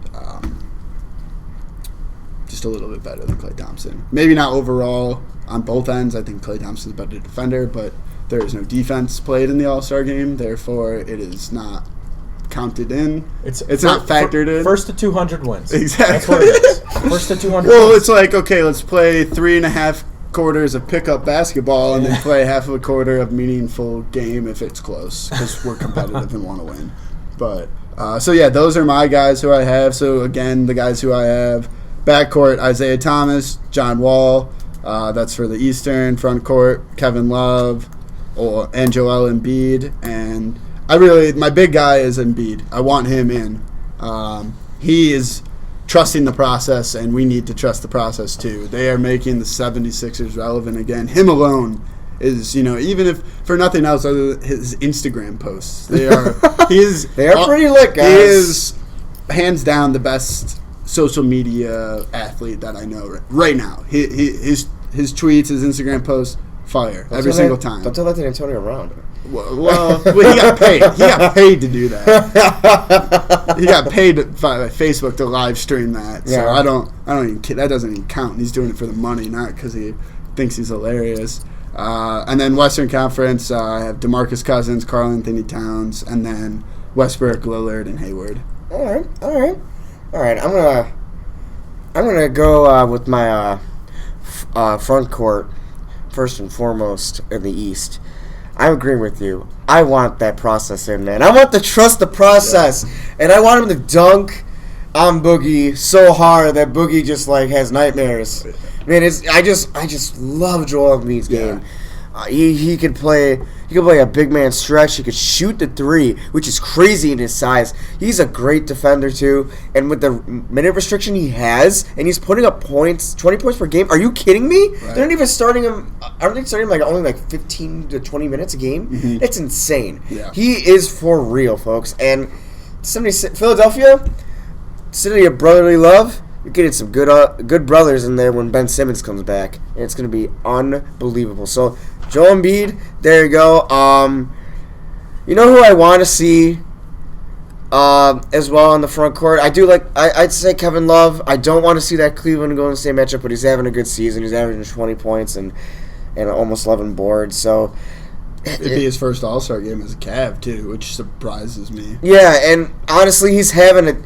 just a little bit better than Klay Thompson. Maybe not overall on both ends. I think Klay Thompson's a better defender, but there is no defense played in the All-Star game. Therefore, it is not counted in. It's not factored in. First to 200 wins. Exactly. That's what it is. First to 200 Well, wins. it's like, okay, let's play 3.5 quarters of pickup basketball and then play half of a quarter of meaningful game if it's close, because we're competitive and want to win. But so yeah, those are my guys who I have. So again, the guys who I have: backcourt, Isaiah Thomas, John Wall. That's for the Eastern. Front court, Kevin Love and Joel Embiid. And my big guy is Embiid. I want him in. He is trusting the process, and we need to trust the process too. They are making the 76ers relevant again. Him alone is, even if for nothing else other than his Instagram posts, they are pretty lit, guys. He is hands down the best social media athlete that I know right now. His tweets, his Instagram posts, fire every single time. Don't tell that to Antonio Brown. Well, he got paid. He got paid to do that. He got paid by Facebook to live stream that. So I don't even kid. That doesn't even count. He's doing it for the money, not because he thinks he's hilarious. And then Western Conference, I have DeMarcus Cousins, Karl Anthony Towns, and then Westbrook, Lillard, and Hayward. All right. I'm gonna go with my front court first and foremost in the East. I agree with you. I want that process in, man. I want to trust the process, and I want him to dunk on Boogie so hard that Boogie just has nightmares. Man, I just love Joel Embiid's game. He could play a big man stretch. He could shoot the three, which is crazy in his size. He's a great defender too, and with the minute restriction he has, and he's putting up points, 20 points per game. Are you kidding me? Right. They're not even starting him. Aren't they starting him only 15 to 20 minutes a game? Mm-hmm. It's insane. Yeah. He is for real, folks. And Philadelphia, city of brotherly love. you're getting some good brothers in there when Ben Simmons comes back, and it's going to be unbelievable. So, Joel Embiid, there you go. You know who I want to see as well on the front court? I'd say Kevin Love. I don't want to see that Cleveland Golden State matchup, but he's having a good season. He's averaging 20 points and almost 11 boards. So it'd be his first All-Star game as a Cav too, which surprises me. Yeah, and honestly, he's having a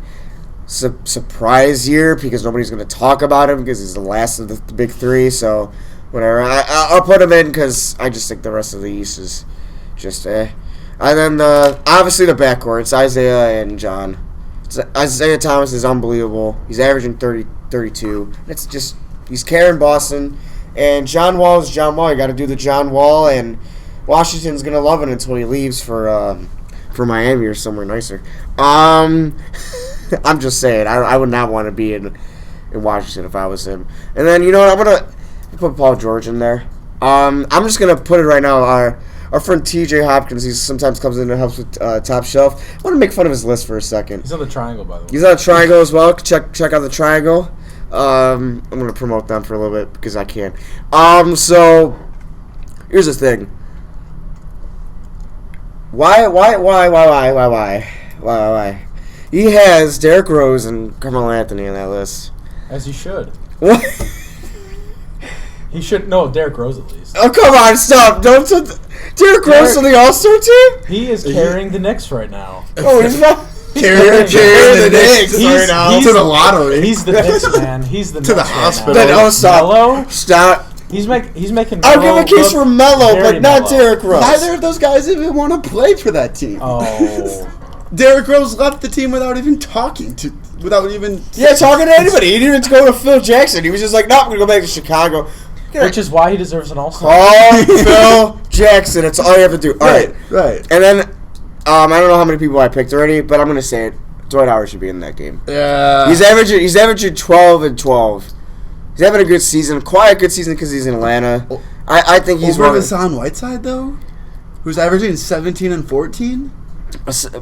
surprise year because nobody's going to talk about him because he's the last of the big three. So whatever, I'll put him in because I just think the rest of the East is just eh. And then obviously the backcourt, it's Isaiah and John. Isaiah Thomas is unbelievable. He's averaging 32. It's just he's carrying Boston. And John Wall is John Wall. You got to do the John Wall, and Washington's gonna love it until he leaves for Miami or somewhere nicer. I'm just saying, I would not want to be in Washington if I was him. And then you know what, I'm gonna put Paul George in there. I'm just gonna put it right now. Our friend T.J. Hopkins, he sometimes comes in and helps with Top Shelf. I want to make fun of his list for a second. He's on the Triangle, by the way. He's on the Triangle as well. Check out the Triangle. I'm going to promote them for a little bit because I can. So, here's the thing. Why? He has Derrick Rose and Carmelo Anthony on that list. As he should. What? He should. No, Derrick Rose at least. Oh, come on, stop. Don't Derrick Rose on the All-Star team? He is carrying the Knicks right now. Oh, he's not. Carrying the Knicks right now to the lottery. He's the Knicks, man. He's the to Knicks the right hospital. now. Then, stop. Melo? Stop. He's making. I'll Melo give a case look for Melo, very but not Melo. Derrick Rose. Neither of those guys even want to play for that team. Oh. Derrick Rose left the team without even talking to, talking to anybody. He didn't even go to Phil Jackson. He was just like, no, I'm going to go back to Chicago. Which is why he deserves an All-Star. Call Phil Jackson. That's all you have to do. All right. Right. And then, I don't know how many people I picked already, but I'm going to say it. Dwight Howard should be in that game. Yeah. He's averaging 12 and 12. He's having a good season. Quite a good season because he's in Atlanta. I think he's over Hassan Whiteside, though, who's averaging 17 and 14.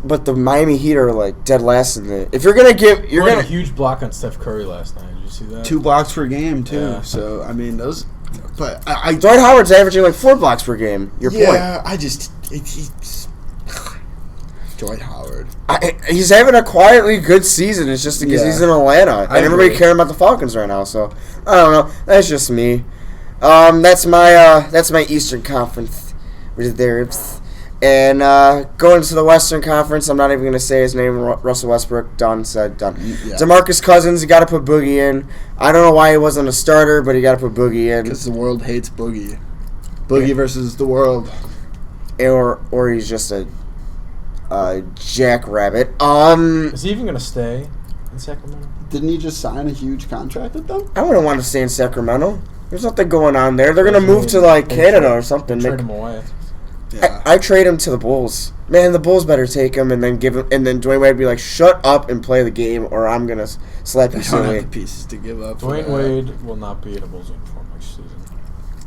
But the Miami Heat are like dead last in the. If you're gonna give, you're gonna a huge block on Steph Curry last night. Did you see that? 2 blocks per game too. Yeah. So I mean those. But Dwight Howard's averaging like 4 blocks per game. Your point. Yeah, Dwight Howard. He's having a quietly good season. It's just because he's in Atlanta and everybody caring about the Falcons right now. So I don't know. That's just me. That's my Eastern Conference reserves. And going to the Western Conference, I'm not even going to say his name. Russell Westbrook, done, said, done. Yeah. DeMarcus Cousins, you got to put Boogie in. I don't know why he wasn't a starter, but you got to put Boogie in. Because the world hates Boogie. Boogie versus the world. Or he's just a jackrabbit. Is he even going to stay in Sacramento? Didn't he just sign a huge contract with them? I wouldn't want to stay in Sacramento. There's nothing going on there. They're going to move to like Canada or something. Trade him away. Yeah. I trade him to the Bulls. Man, the Bulls better take him and then give him. And then Dwayne Wade would be like, "Shut up and play the game, or I'm gonna slap you I don't silly." have the pieces to give up. Dwayne Wade will not be in a Bulls uniform next season.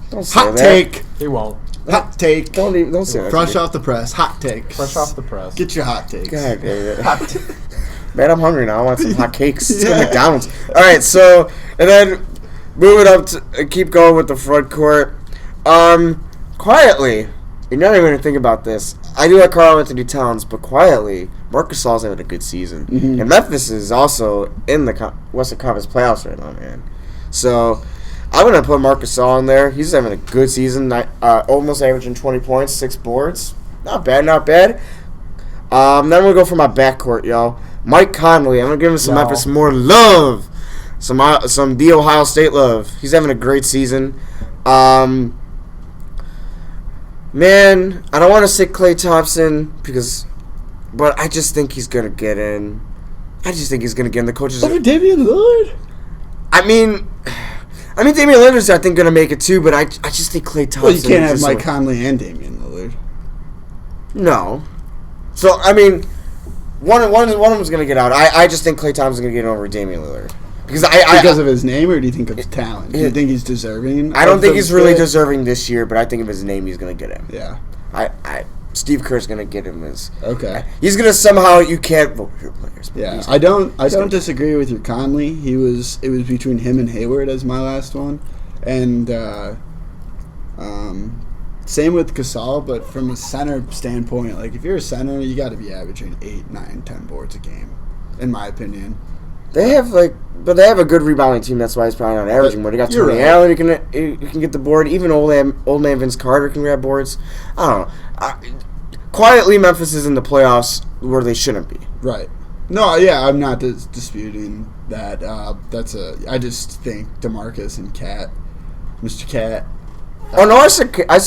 Don't say Hot that. take. He won't. Hot take. Don't say that. Fresh off the press. Hot take. Fresh off the press. Get your hot takes. God damn it. Hot take. Man, I'm hungry now. I want some hot cakes. Let's go to McDonald's. All right, so and then moving up to keep going with the front court. Quietly. You're not even going to think about this. I do like Karl Anthony Towns, but quietly, Marc Gasol's having a good season. Mm-hmm. And Memphis is also in the Western Conference playoffs right now, man. So, I'm going to put Marc Gasol in there. He's having a good season, almost averaging 20 points, 6 boards. Not bad, not bad. Then we'll go for my backcourt, y'all. Mike Conley. I'm going to give him some Memphis more love. Some the Ohio State love. He's having a great season. Man, I don't want to say Klay Thompson but I just think he's gonna get in. I just think he's gonna get in. The coaches. Over Damian Lillard. I mean, Damian Lillard's I think gonna make it too, but I just think Klay Thompson. Well, you can't have Mike Conley and Damian Lillard. No. So I mean, one of them's gonna get out. I just think Klay Thompson's gonna get over Damian Lillard. Because of his name, or do you think of his talent? Do you think he's deserving? I don't think he's really deserving this year, but I think of his name, he's going to get him. Yeah. Steve Kerr's gonna get him his. Okay. He's gonna somehow. You can't vote for your players. But Yeah, I don't disagree with your Conley. It was between him and Hayward as my last one, and same with Casal. But from a center standpoint, like if you're a center, you got to be averaging 8, 9, 10 boards a game, in my opinion. They have but they have a good rebounding team. That's why he's probably not averaging more. They got Tony Allen. You can get the board. Even old man Vince Carter can grab boards. I don't know. Quietly, Memphis is in the playoffs where they shouldn't be. Right. No, yeah, I'm not disputing that. I just think DeMarcus and Mr. Cat. Oh no, I said Cat. I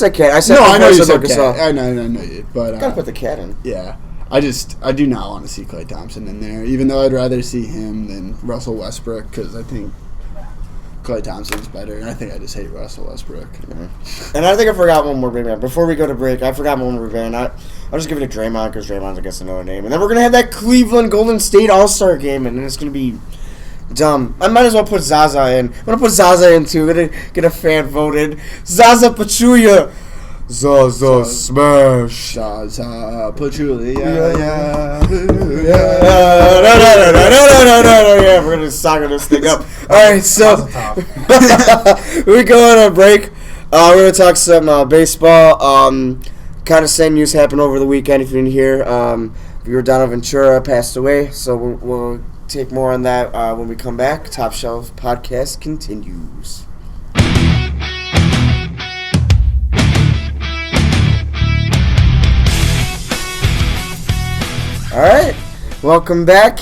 said no, I know you said Cat. I know you. But gotta put the Cat in. Yeah. I do not want to see Klay Thompson in there, even though I'd rather see him than Russell Westbrook, because I think Klay Thompson's better, and I think I just hate Russell Westbrook. Yeah. And I think I forgot one more big man. Before we go to break, I forgot one more big man. I'll just give it to Draymond, because Draymond's, I guess, another name. And then we're going to have that Cleveland Golden State All-Star game, and then it's going to be dumb. I might as well put Zaza in. I'm going to put Zaza in, too. I'm going to get a fan voted. Zaza Pachulia. Zaza smash. Zaza Pachulia. Yeah. No. Yeah, we're gonna soccer this thing up. All right, so we go on a break. We're gonna talk some baseball. Kind of sad news happened over the weekend. If you didn't hear, Giordano Ventura passed away. So we'll take more on that when we come back. Top Shelf Podcast continues. All right, welcome back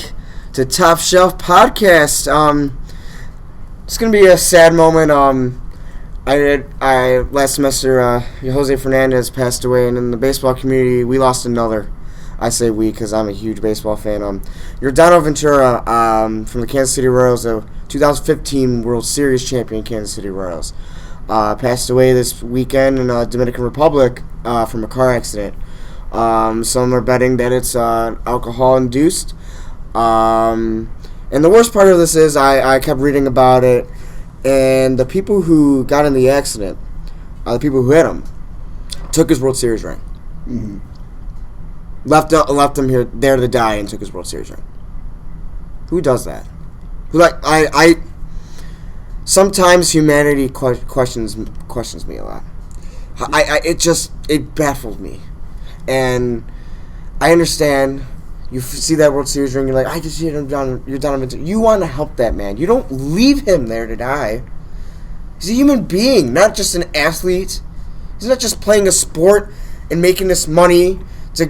to Top Shelf Podcast. It's gonna be a sad moment. I last semester, Jose Fernandez passed away, and in the baseball community, we lost another. I say we because I'm a huge baseball fan. Giordano Ventura from the Kansas City Royals, the 2015 World Series champion Kansas City Royals, passed away this weekend in the Dominican Republic from a car accident. Some are betting that it's alcohol-induced. And the worst part of this is I kept reading about it, and the people who got in the accident, the people who hit him, took his World Series ring. Mm-hmm. Left him there to die and took his World Series ring. Who does that? Sometimes humanity questions me a lot. It baffled me. And I understand. You see that World Series ring, you're like, I just hit him down. You're down. You want to help that man. You don't leave him there to die. He's a human being, not just an athlete. He's not just playing a sport and making this money to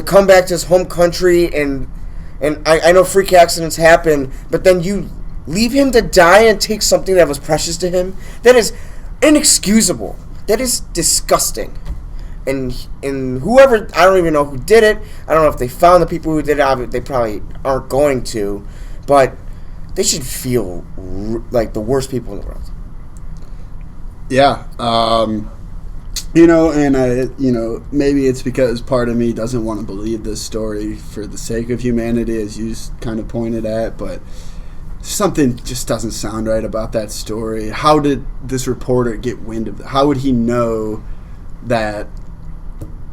come back to his home country. And I know freak accidents happen, but then you leave him to die and take something that was precious to him. That is inexcusable. That is disgusting. And whoever, I don't even know who did it. I don't know if they found the people who did it. They probably aren't going to. But they should feel like the worst people in the world. Yeah. Maybe it's because part of me doesn't want to believe this story for the sake of humanity, as you kind of pointed at. But something just doesn't sound right about that story. How did this reporter get wind of it? How would he know that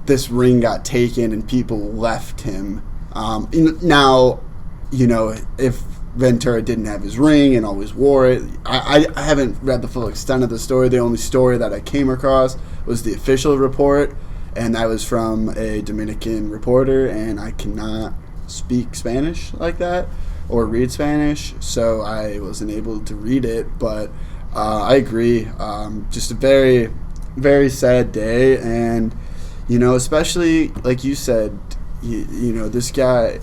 this ring got taken and people left him? Now, if Ventura didn't have his ring and always wore it, I haven't read the full extent of the story. The only story that I came across was the official report, and that was from a Dominican reporter, and I cannot speak Spanish like that or read Spanish, so I wasn't able to read it, but I agree. Just a very, very sad day, and especially like you said, this guy,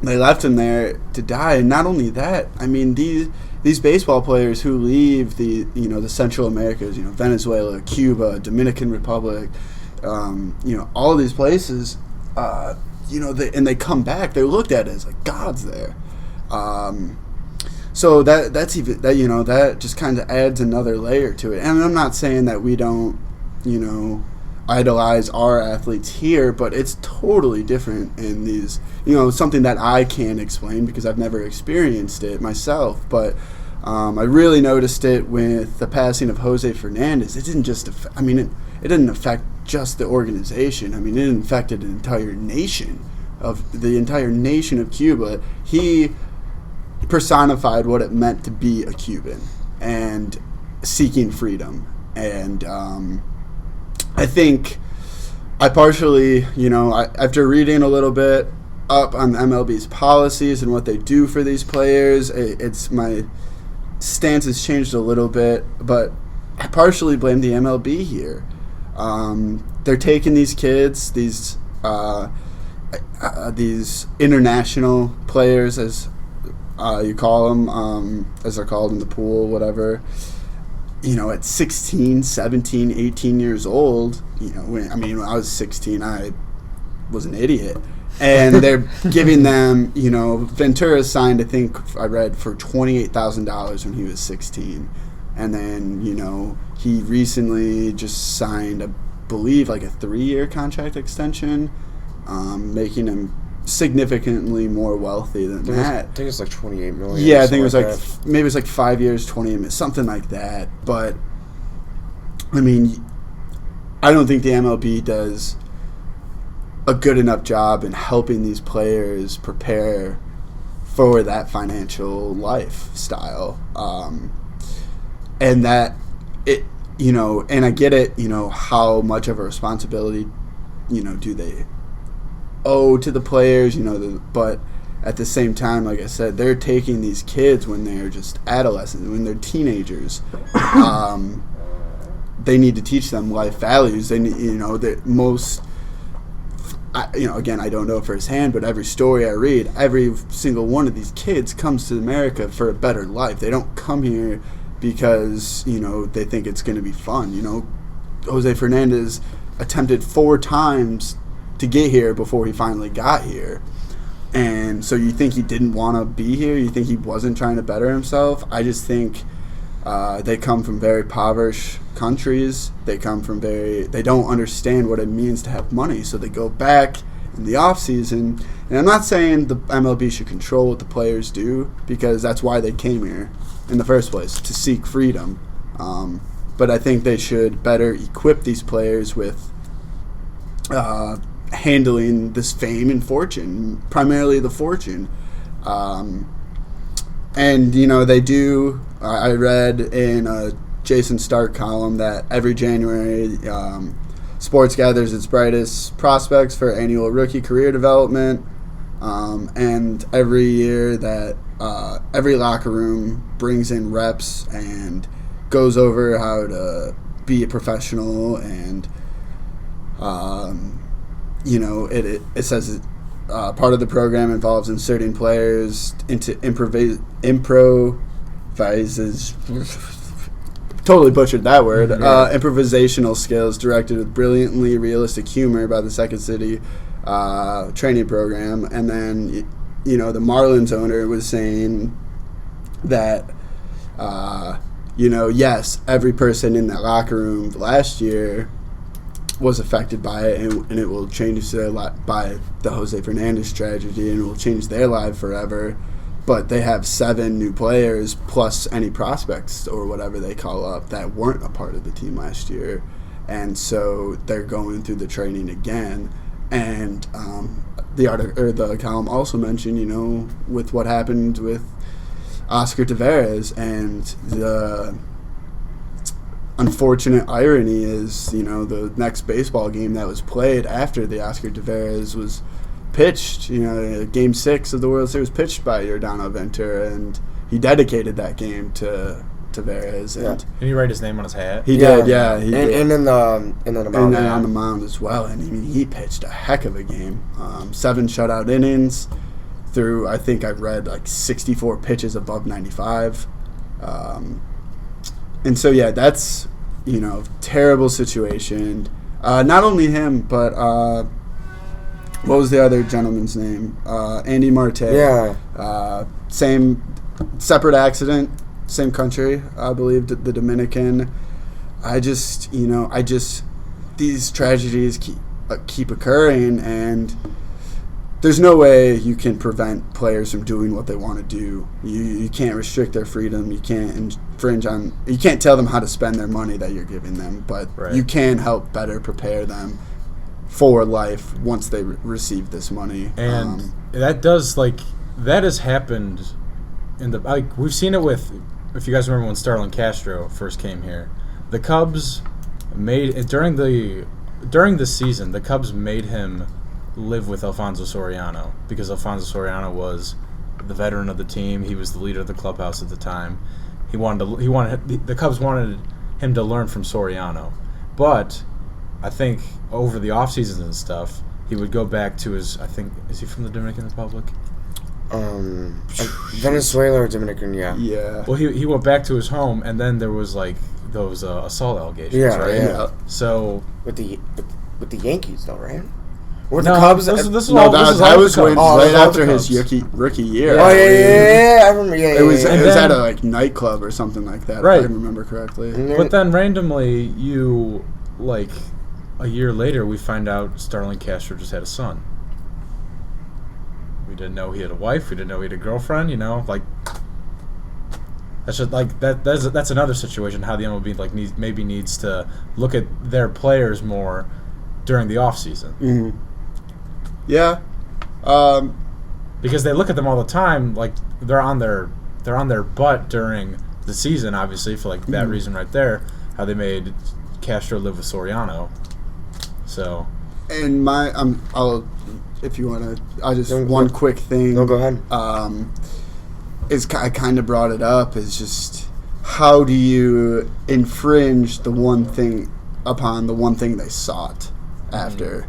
they left him there to die. And not only that, I mean, these baseball players who leave the Central Americas, Venezuela, Cuba, Dominican Republic, all of these places, and they come back, they're looked at as like gods there. So that's even that just kind of adds another layer to it. And I'm not saying that we don't idolize our athletes here, but it's totally different in these, something that I can't explain because I've never experienced it myself. But I really noticed it with the passing of Jose Fernandez. It didn't just it didn't affect just the organization. I mean, it infected the entire nation of Cuba. He personified what it meant to be a Cuban and seeking freedom. And I think I partially, after reading a little bit up on MLB's policies and what they do for these players, it's my stance has changed a little bit, but I partially blame the MLB here. They're taking these kids, these international players, as you call them, as they're called in the pool, whatever, at 16, 17, 18 years old, when I was 16, I was an idiot. And they're giving them, Ventura signed, I think I read, for $28,000 when he was 16. And then, he recently just signed, I believe, like a 3-year contract extension, making him significantly more wealthy than that. I think it's like $28 million. Yeah, I think it was maybe it was like 5 years, 20 million, something like that. But, I don't think the MLB does a good enough job in helping these players prepare for that financial lifestyle. And that it, and I get it, how much of a responsibility, do they owe to the players, but at the same time, like I said, they're taking these kids when they're just adolescents, when they're teenagers. They need to teach them life values. They need, again, I don't know firsthand, but every story I read, every single one of these kids comes to America for a better life. They don't come here because, they think it's going to be fun. Jose Fernandez attempted 4 times to get here before he finally got here. And so you think he didn't want to be here? You think he wasn't trying to better himself? I just think they come from very impoverished countries. They don't understand what it means to have money. So they go back in the off season. And I'm not saying the MLB should control what the players do, because that's why they came here in the first place, to seek freedom. But I think they should better equip these players with handling this fame and fortune, primarily the fortune. And, they do, I read in a Jason Stark column that every January, sports gathers its brightest prospects for annual rookie career development. And every year that every locker room brings in reps and goes over how to be a professional, and it says part of the program involves inserting players into improvises totally butchered that word. Improvisational skills directed with brilliantly realistic humor by the Second City training program. And then, the Marlins owner was saying that, yes, every person in that locker room last year was affected by it, and it will change their life by the Jose Fernandez tragedy, and it will change their life forever. But they have 7 new players plus any prospects or whatever they call up that weren't a part of the team last year, and so they're going through the training again. And the column also mentioned, with what happened with Oscar Taveras, and the unfortunate irony is, the next baseball game that was played after the Oscar Taveras was pitched, Game 6 of the World Series pitched by Yordano Ventura, and he dedicated that game to Taveras. And did he write his name on his hat? He did, yeah. He did. And then on the mound as well. And he pitched a heck of a game. 7 shutout innings through, I think I've read, 64 pitches above 95. And so, that's, terrible situation. Not only him, but what was the other gentleman's name? Andy Marte. Yeah. Same, separate accident, same country, I believe, the Dominican. These tragedies keep occurring, and there's no way you can prevent players from doing what they want to do. You can't restrict their freedom. You can't infringe on. You can't tell them how to spend their money that you're giving them. But you can help better prepare them for life once they receive this money. And that has happened in the we've seen it with, if you guys remember when Starlin Castro first came here, the Cubs made during the season the Cubs made him live with Alfonso Soriano because Alfonso Soriano was the veteran of the team. He was the leader of the clubhouse at the time. The Cubs wanted him to learn from Soriano, but I think over the off seasons and stuff, he would go back to his. I think, is he from the Dominican Republic? Venezuela or Dominican, yeah. Yeah. Well, he went back to his home, and then there was those assault allegations, right? Yeah. So with the Yankees, though, right? Or no, the Cubs? That was when right after his rookie year. Yeah. I remember. Yeah, it was at a nightclub or something like that. Right. If I remember correctly. But then randomly, a year later, we find out Starlin Castro just had a son. We didn't know he had a wife. We didn't know he had a girlfriend. That's just that's another situation. How the MLB needs to look at their players more during the off season. Mm-hmm. Yeah, because they look at them all the time. Like they're on their butt during the season. Obviously, for that reason right there, how they made Castro live with Soriano. So, and I'll if you want to, I'll just one quick thing. No, go ahead. I kind of brought it up. Is just how do you infringe upon the one thing they sought after,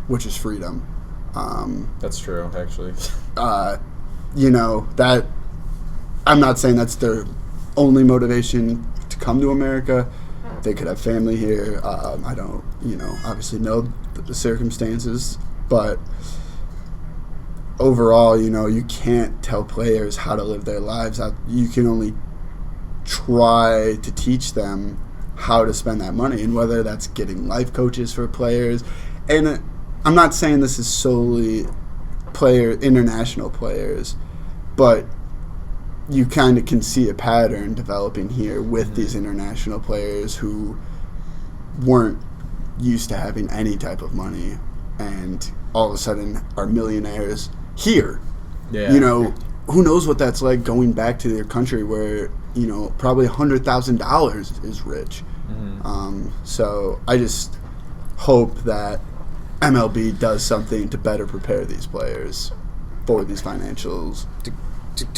which is freedom. That's true, actually. That I'm not saying that's their only motivation to come to America. They could have family here. I don't, obviously know the circumstances, but overall, you can't tell players how to live their lives. You can only try to teach them how to spend that money, and whether that's getting life coaches for players. And I'm not saying this is solely international players, but you kind of can see a pattern developing here with these international players who weren't used to having any type of money and all of a sudden are millionaires here. Yeah. Who knows what that's like going back to their country where, probably $100,000 is rich. Mm-hmm. So I just hope that MLB does something to better prepare these players for these financials.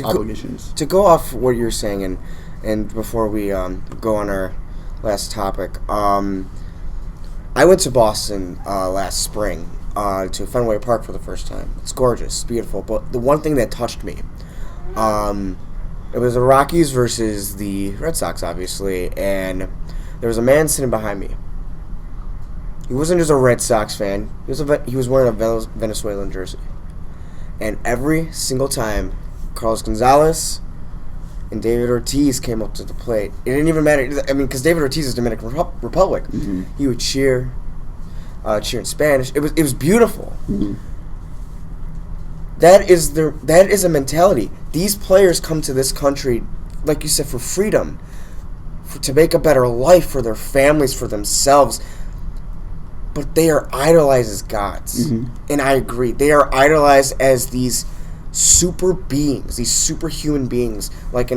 Obligations. To go off what you're saying, and before we go on our last topic, I went to Boston last spring to Fenway Park for the first time. It's gorgeous, it's beautiful, but the one thing that touched me, it was the Rockies versus the Red Sox, obviously, and there was a man sitting behind me. He wasn't just a Red Sox fan. He was wearing a Venezuelan jersey, and every single time Carlos Gonzalez and David Ortiz came up to the plate, it didn't even matter. I mean, because David Ortiz is Dominican Republic. Mm-hmm. He would cheer in Spanish. It was beautiful. Mm-hmm. That is a mentality. These players come to this country, like you said, for freedom, to make a better life for their families, for themselves. But they are idolized as gods, and I agree. They are idolized as these super beings, these superhuman beings, like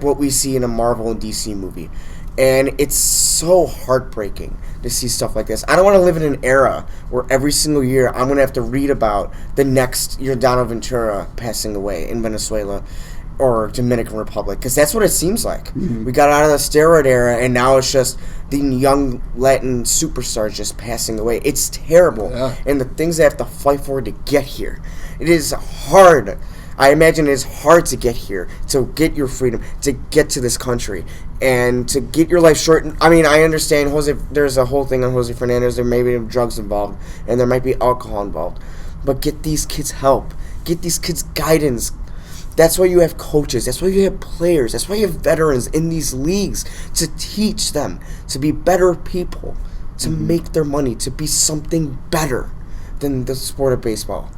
what we see in a Marvel and DC movie. And it's so heartbreaking to see stuff like this. I don't want to live in an era where every single year I'm going to have to read about the next Donald Ventura passing away in Venezuela or Dominican Republic, because that's what it seems like. Mm-hmm. We got out of the steroid era, and now it's just the young Latin superstars just passing away. It's terrible. Yeah. And the things they have to fight for to get here. It is hard. I imagine it is hard to get here, to get your freedom, to get to this country, and to get your life shortened. I mean, I understand there's a whole thing on Jose Fernandez. There may be drugs involved, and there might be alcohol involved. But get these kids help. Get these kids guidance. That's why you have coaches. That's why you have players. That's why you have veterans in these leagues to teach them to be better people, to make their money, to be something better than the sport of baseball.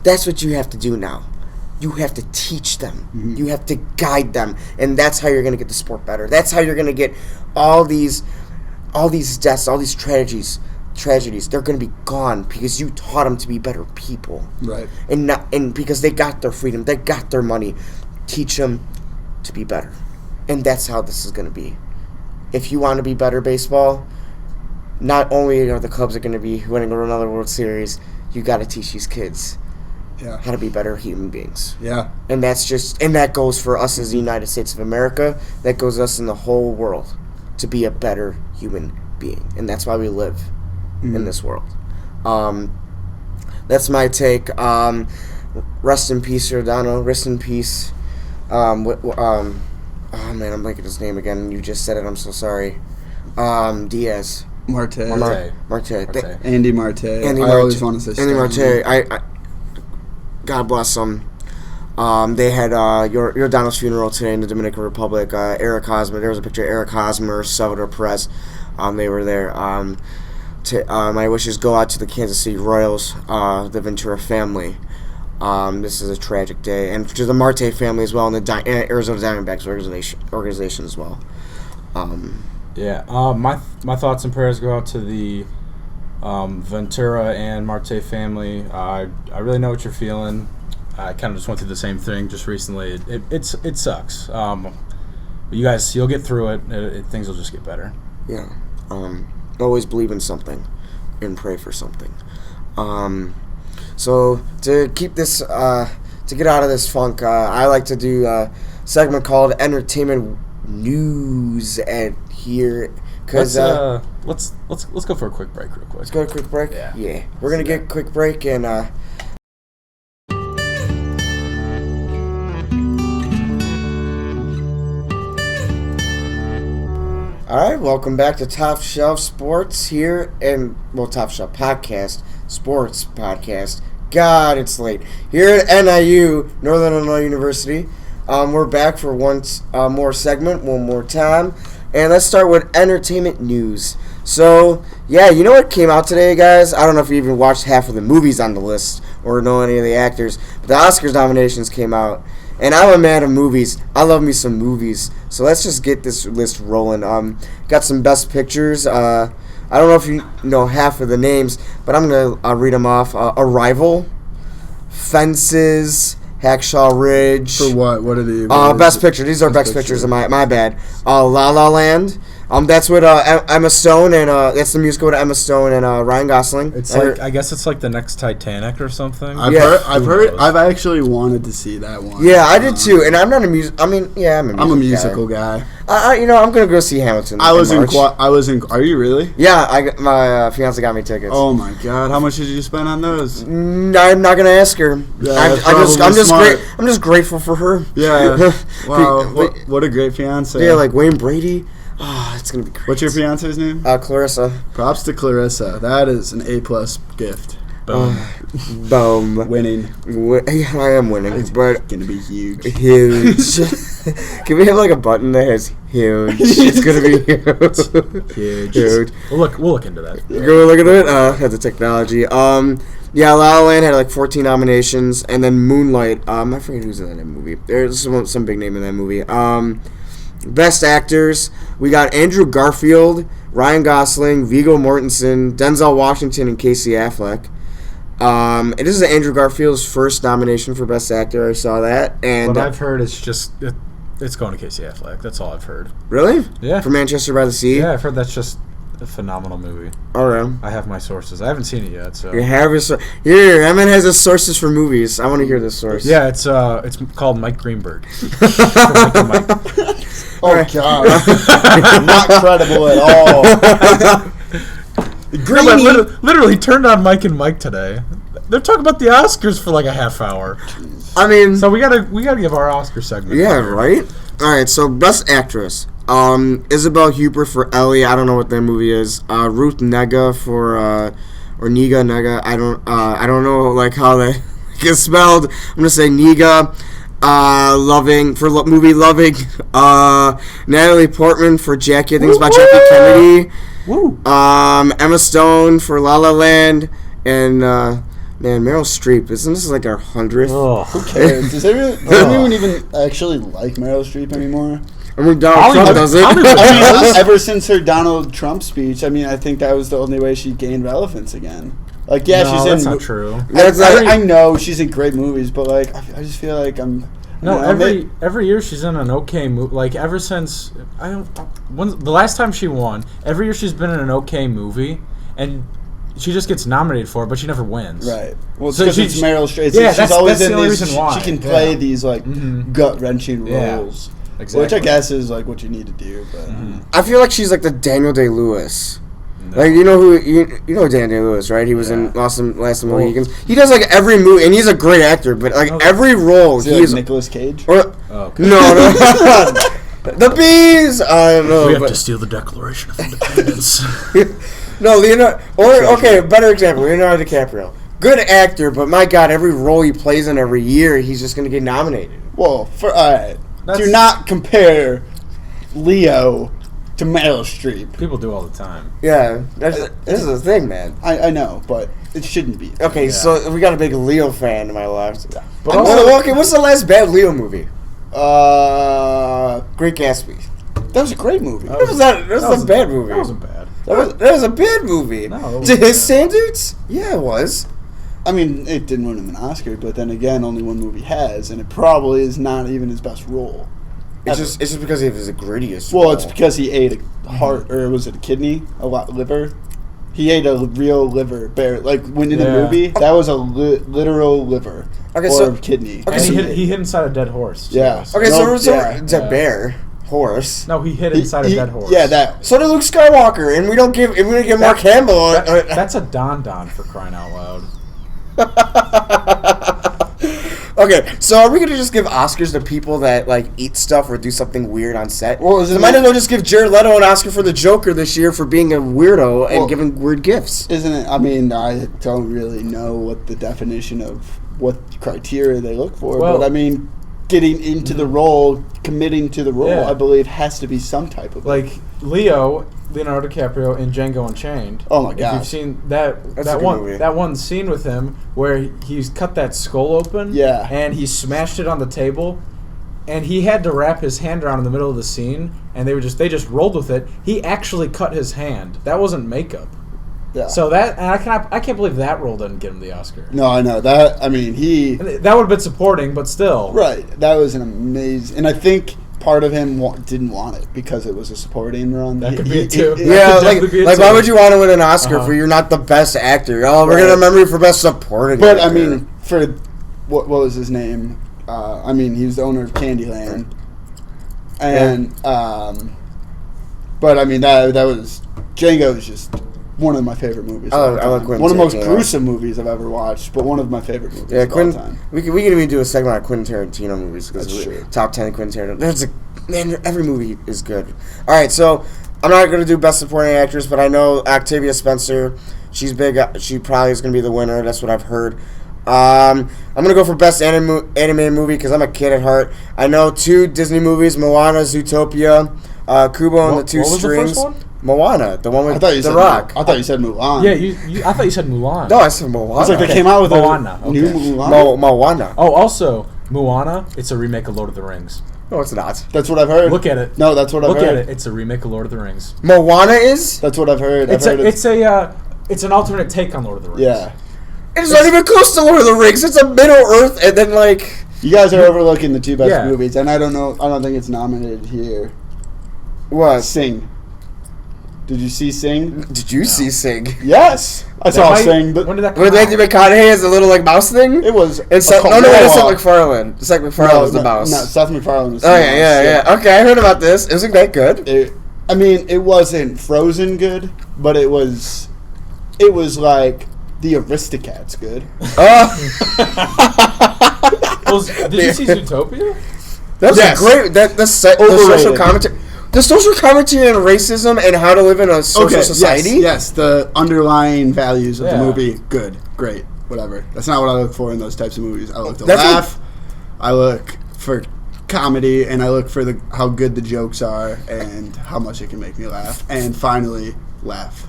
That's what you have to do now. You have to teach them. Mm-hmm. You have to guide them, and that's how you're going to get the sport better. That's how you're going to get all these deaths, all these tragedies. They're going to be gone because you taught them to be better people. Right. And because they got their freedom, they got their money. Teach them to be better, and that's how this is going to be. If you want to be better baseball, not only are the Cubs going to be winning another World Series, you got to teach these kids how to be better human beings. Yeah. And that goes for us as the United States of America. That goes us in the whole world to be a better human being. And that's why we live in this world. That's my take. Rest in peace, Giordano. Rest in peace. Oh man, I'm blanking his name again. You just said it. I'm so sorry. Diaz. Marte. Andy Marte. I always want to say Andy Marte. I God bless them. They had Giordano's funeral today in the Dominican Republic. Eric Hosmer. There was a picture of Eric Hosmer, Salvador Perez. They were there. My wishes go out to the Kansas City Royals, the Ventura family. This is a tragic day, and to the Marte family as well, and the Arizona Diamondbacks organization as well. My thoughts and prayers go out to the Ventura and Marte family. I really know what you're feeling. I kind of just went through the same thing just recently. It sucks. But you guys, you'll get through it. Things will just get better. Yeah. Always believe in something, and pray for something. So to keep this, to get out of this funk, I like to do a segment called Entertainment News here. Cause let's go for a quick break real quick. Let's go to a quick break. Yeah. We're gonna get a quick break and. All right, welcome back to Top Shelf Sports here, Top Shelf Podcast, Sports Podcast. God, it's late. Here at NIU, Northern Illinois University, we're back for one more segment, one more time, and let's start with entertainment news. So, yeah, you know what came out today, guys? I don't know if you even watched half of the movies on the list or know any of the actors, but the Oscars nominations came out. And I'm a man of movies. I love me some movies. So let's just get this list rolling. Got some best pictures. I don't know if you know half of the names, but I'm going to read them off. Arrival, Fences, Hacksaw Ridge. For what? What are the... best picture. These are best pictures. My bad. La La Land. That's with Emma Stone, and that's the musical with Emma Stone and Ryan Gosling. It's I guess it's like the next Titanic or something. I've heard. I've actually wanted to see that one. Yeah, I did too. And I'm not a music. I mean, yeah, I'm a musical guy. I'm gonna go see Hamilton. I was in. Are you really? Yeah, my fiance got me tickets. Oh my god, how much did you spend on those? I'm not gonna ask her. Yeah, I'm just grateful for her. Yeah. Wow. What a great fiance. Yeah, like Wayne Brady. Oh, it's gonna be great. What's your fiance's name? Clarissa. Props to Clarissa. That is an A+ gift. Boom. Boom. Winning. I am winning, It's but gonna be huge. Huge. Can we have like a button that has huge? It's gonna be huge. Huge. We'll look into that. Go look at it. That's the technology. Yeah, La La Land had like 14 nominations, and then Moonlight. I forget who's in that movie. There's some big name in that movie. Best actors, we got Andrew Garfield, Ryan Gosling, Viggo Mortensen, Denzel Washington, and Casey Affleck. This is Andrew Garfield's first nomination for Best Actor. I saw that. And what I've heard is just it's going to Casey Affleck. That's all I've heard. Really? Yeah. For Manchester by the Sea? Yeah, I've heard that's just a phenomenal movie. All right. I have my sources. I haven't seen it yet, so. You have your here. Emmett has his sources for movies. I want to hear this source. Yeah, it's called Mike Greenberg. Mike and Mike. Oh God! Not credible at all. Literally turned on Mike and Mike today. They're talking about the Oscars for like a half hour. I mean, so we gotta give our Oscar segment. Yeah, right. All right. So Best Actress: Isabelle Huppert for Ellie. I don't know what that movie is. Ruth Negga for or Nega. I don't know like how that gets spelled. I'm gonna say Nega. Movie Loving. Natalie Portman for Jackie. I think it's about Jackie Kennedy. Woo. Emma Stone for La La Land, and Man, Meryl Streep, isn't this like our 100th? Oh. Who cares? Does anyone even actually like Meryl Streep anymore? I mean, Donald Trump does it. I mean, ever since her Donald Trump speech, I mean, I think that was the only way she gained relevance again. Like, yeah, No, she's that's in. not true. I know she's in great movies, but like, I just feel like I'm. No, you know, every year she's in an okay movie. Like ever since the last time she won, every year she's been in an okay movie, and she just gets nominated for it, but she never wins. Right. Well, it's So because it's Meryl Streep. Yeah, She's always that's in the only these. reason why. She can play Yeah. these like gut wrenching Yeah, roles, exactly. which I guess is like what you need to do. But I feel like she's like the Daniel Day-Lewis. No. Like, you know Daniel Day-Lewis, right? He was in Last of the Mohicans. He does like every movie, and he's a great actor, but like every role, is he like Nicolas Cage? Or, Oh, no. The bees! I don't know. we have but- to steal the Declaration of Independence. No, Leonardo. Or okay, better example, Leonardo DiCaprio. Good actor, but my God, every role he plays in every year, he's just gonna get nominated. Well, do not compare Leo to Meryl Streep. People do all the time. Yeah, this is the thing, man. I know, but it shouldn't be. Okay, so we got a big Leo fan to my left. But Oh, also, okay, what's the last bad Leo movie? That Great Gatsby. was a great movie. That was a bad movie. that wasn't bad. That was a bad movie. No, it To his standards? Yeah, it was. I mean, it didn't win him an Oscar, but then again, only one movie has, and it probably is not even his best role. It's just because it was the grittiest. Well, role. it's because he ate a heart, or was it a kidney? Liver? He ate a real liver. Like, when in the Yeah. movie, that was a literal liver. Okay, or so- kidney. okay, And so he hit inside a dead horse. too. Yeah. Okay, No, so yeah. it's a bear, horse. No, he hit inside a dead horse. Yeah, that. So did Luke Skywalker, and we don't give Mark Hamill. That's a Don for crying out loud. Okay, so are we gonna just give Oscars to people that like eat stuff or do something weird on set? Well, isn't so might that- as well just give Jared Leto an Oscar for the Joker this year for being a weirdo and Well- giving weird gifts. Isn't it? I mean, I don't really know what the definition of what criteria they look for, Well- but I mean, getting into the role, committing to the role, Yeah. I believe has to be some type of. Like Leonardo DiCaprio in Django Unchained. Oh my If God. you've seen that That's a that good one movie. that one scene with him where he's cut that skull open, Yeah. and he smashed it on the table, and he had to wrap his hand around in the middle of the scene, and they just rolled with it. He actually cut his hand. That wasn't makeup. Yeah. So that and I can't believe that role didn't get him the Oscar. No, I know that. I mean, And that would have been supporting, but still. right. That was an amazing, and I think part of him didn't want it because it was a supporting run. That could be it too. Yeah, could definitely be it like too. why would you want to win an Oscar Uh-huh. for you're not the best actor? Oh, we're Right. gonna remember you for best supporting. But I actor. mean, for what was his name? I mean, he was the owner of Candyland, and but I mean that was Django is just one of my favorite movies. I of love- all I love time. Quentin One of the most Tarantino. gruesome movies I've ever watched, but one of my favorite movies yeah, of all Quentin. time. We can even do a segment on Quentin Tarantino movies because That's true. top 10 Quentin Tarantino. Every movie is good. All right, so I'm not gonna do best supporting actress, but I know Octavia Spencer. She's big. She probably is gonna be the winner. That's what I've heard. I'm gonna go for best animated movie because I'm a kid at heart. I know 2 Disney movies: Moana, Zootopia, Kubo and the Two What was the Strings. first one? Moana, the one with I thought you The said Rock. I thought you said Mulan. Yeah, I thought you said Mulan. No, I said Moana. It's like they Okay. came out with Moana, a new okay. Mulan. Moana. Oh, also Moana. It's a remake of Lord of the Rings. No, it's not. That's what I've heard. Look at it. No, that's what I've Look heard. at it. It's a remake of Lord of the Rings. Moana is? That's what I've heard. It's I've heard it's an alternate take on Lord of the Rings. yeah. It's not even close to Lord of the Rings. It's a Middle Earth, and then like You guys are overlooking the 2 best Yeah. movies, and I don't know. I don't think it's nominated here. what? Sing. Did you see Sing? Did you see Sing? Yes, I saw Sing, but when did that come With out? Anthony McConaughey as a little like mouse thing. it was. It's a no, it's Seth co-op. MacFarlane. Seth MacFarlane was the mouse. No, Seth MacFarlane was. Oh the yeah. mouse, Okay, I heard about this. Isn't that good? I mean, it wasn't Frozen good, but it was like the Aristocats good. Did you see Zootopia? That's Yes. a great. The social Overrated. commentary. The social commentary on racism and how to live in a social society. Yes, the underlying values of the Yeah. movie, good, great, whatever. That's not what I look for in those types of movies. I look to That's laugh. I look for comedy, and I look for how good the jokes are and how much it can make me laugh. And finally, laugh.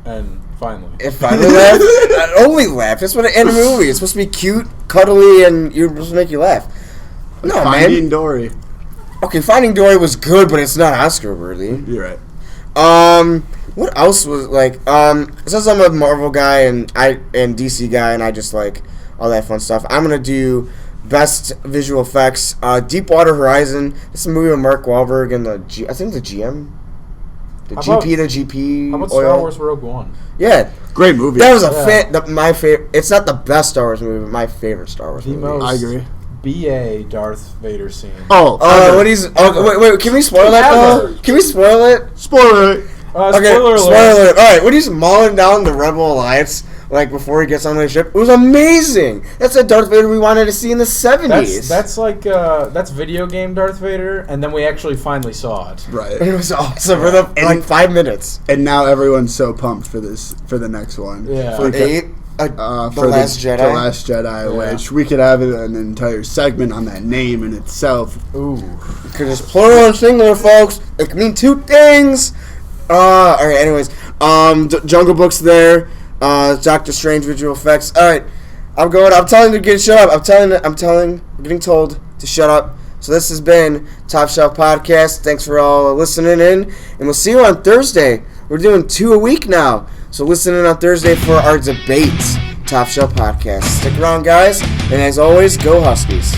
And finally. It finally laughed. I only laughed. That's what an anime movie. It's supposed to be cute, cuddly, and you're supposed to make you laugh. No, Finding Dory. Okay, Finding Dory was good, but it's not Oscar worthy. You're right. What else was like? Since I'm a Marvel guy and DC guy, and I just like all that fun stuff, I'm gonna do best visual effects. Deepwater Horizon. It's a movie with Mark Wahlberg and I think the GM. The GP. How about Star Wars Rogue One? Yeah, great movie. That was my favorite. It's not the best Star Wars movie, but my favorite Star Wars movie. Most I agree. BA Darth Vader scene. What he's? Wait. Can we spoil that though? Can we spoil it? Spoiler it. Spoiler alert. Spoiler alert. All right, when he's mauling down the Rebel Alliance, like before he gets on the ship, it was amazing. That's the Darth Vader we wanted to see in the 70s. That's like that's video game Darth Vader, and then we actually finally saw it. Right. It was awesome for like 5 minutes. And now everyone's so pumped for the next one. Yeah. For The Last Jedi. The Last Jedi, which we could have an entire segment on that name in itself. Ooh. Because it's plural and singular, folks. It can mean two things. All right. Anyways, Jungle Book's there. Doctor Strange visual effects. All right. I'm telling you to get shut up. I'm getting told to shut up. So this has been Top Shelf Podcast. Thanks for all listening in, and we'll see you on Thursday. We're doing 2 a week now. So listen in on Thursday for our debate, Top Shelf Podcast. Stick around, guys. And as always, go Huskies.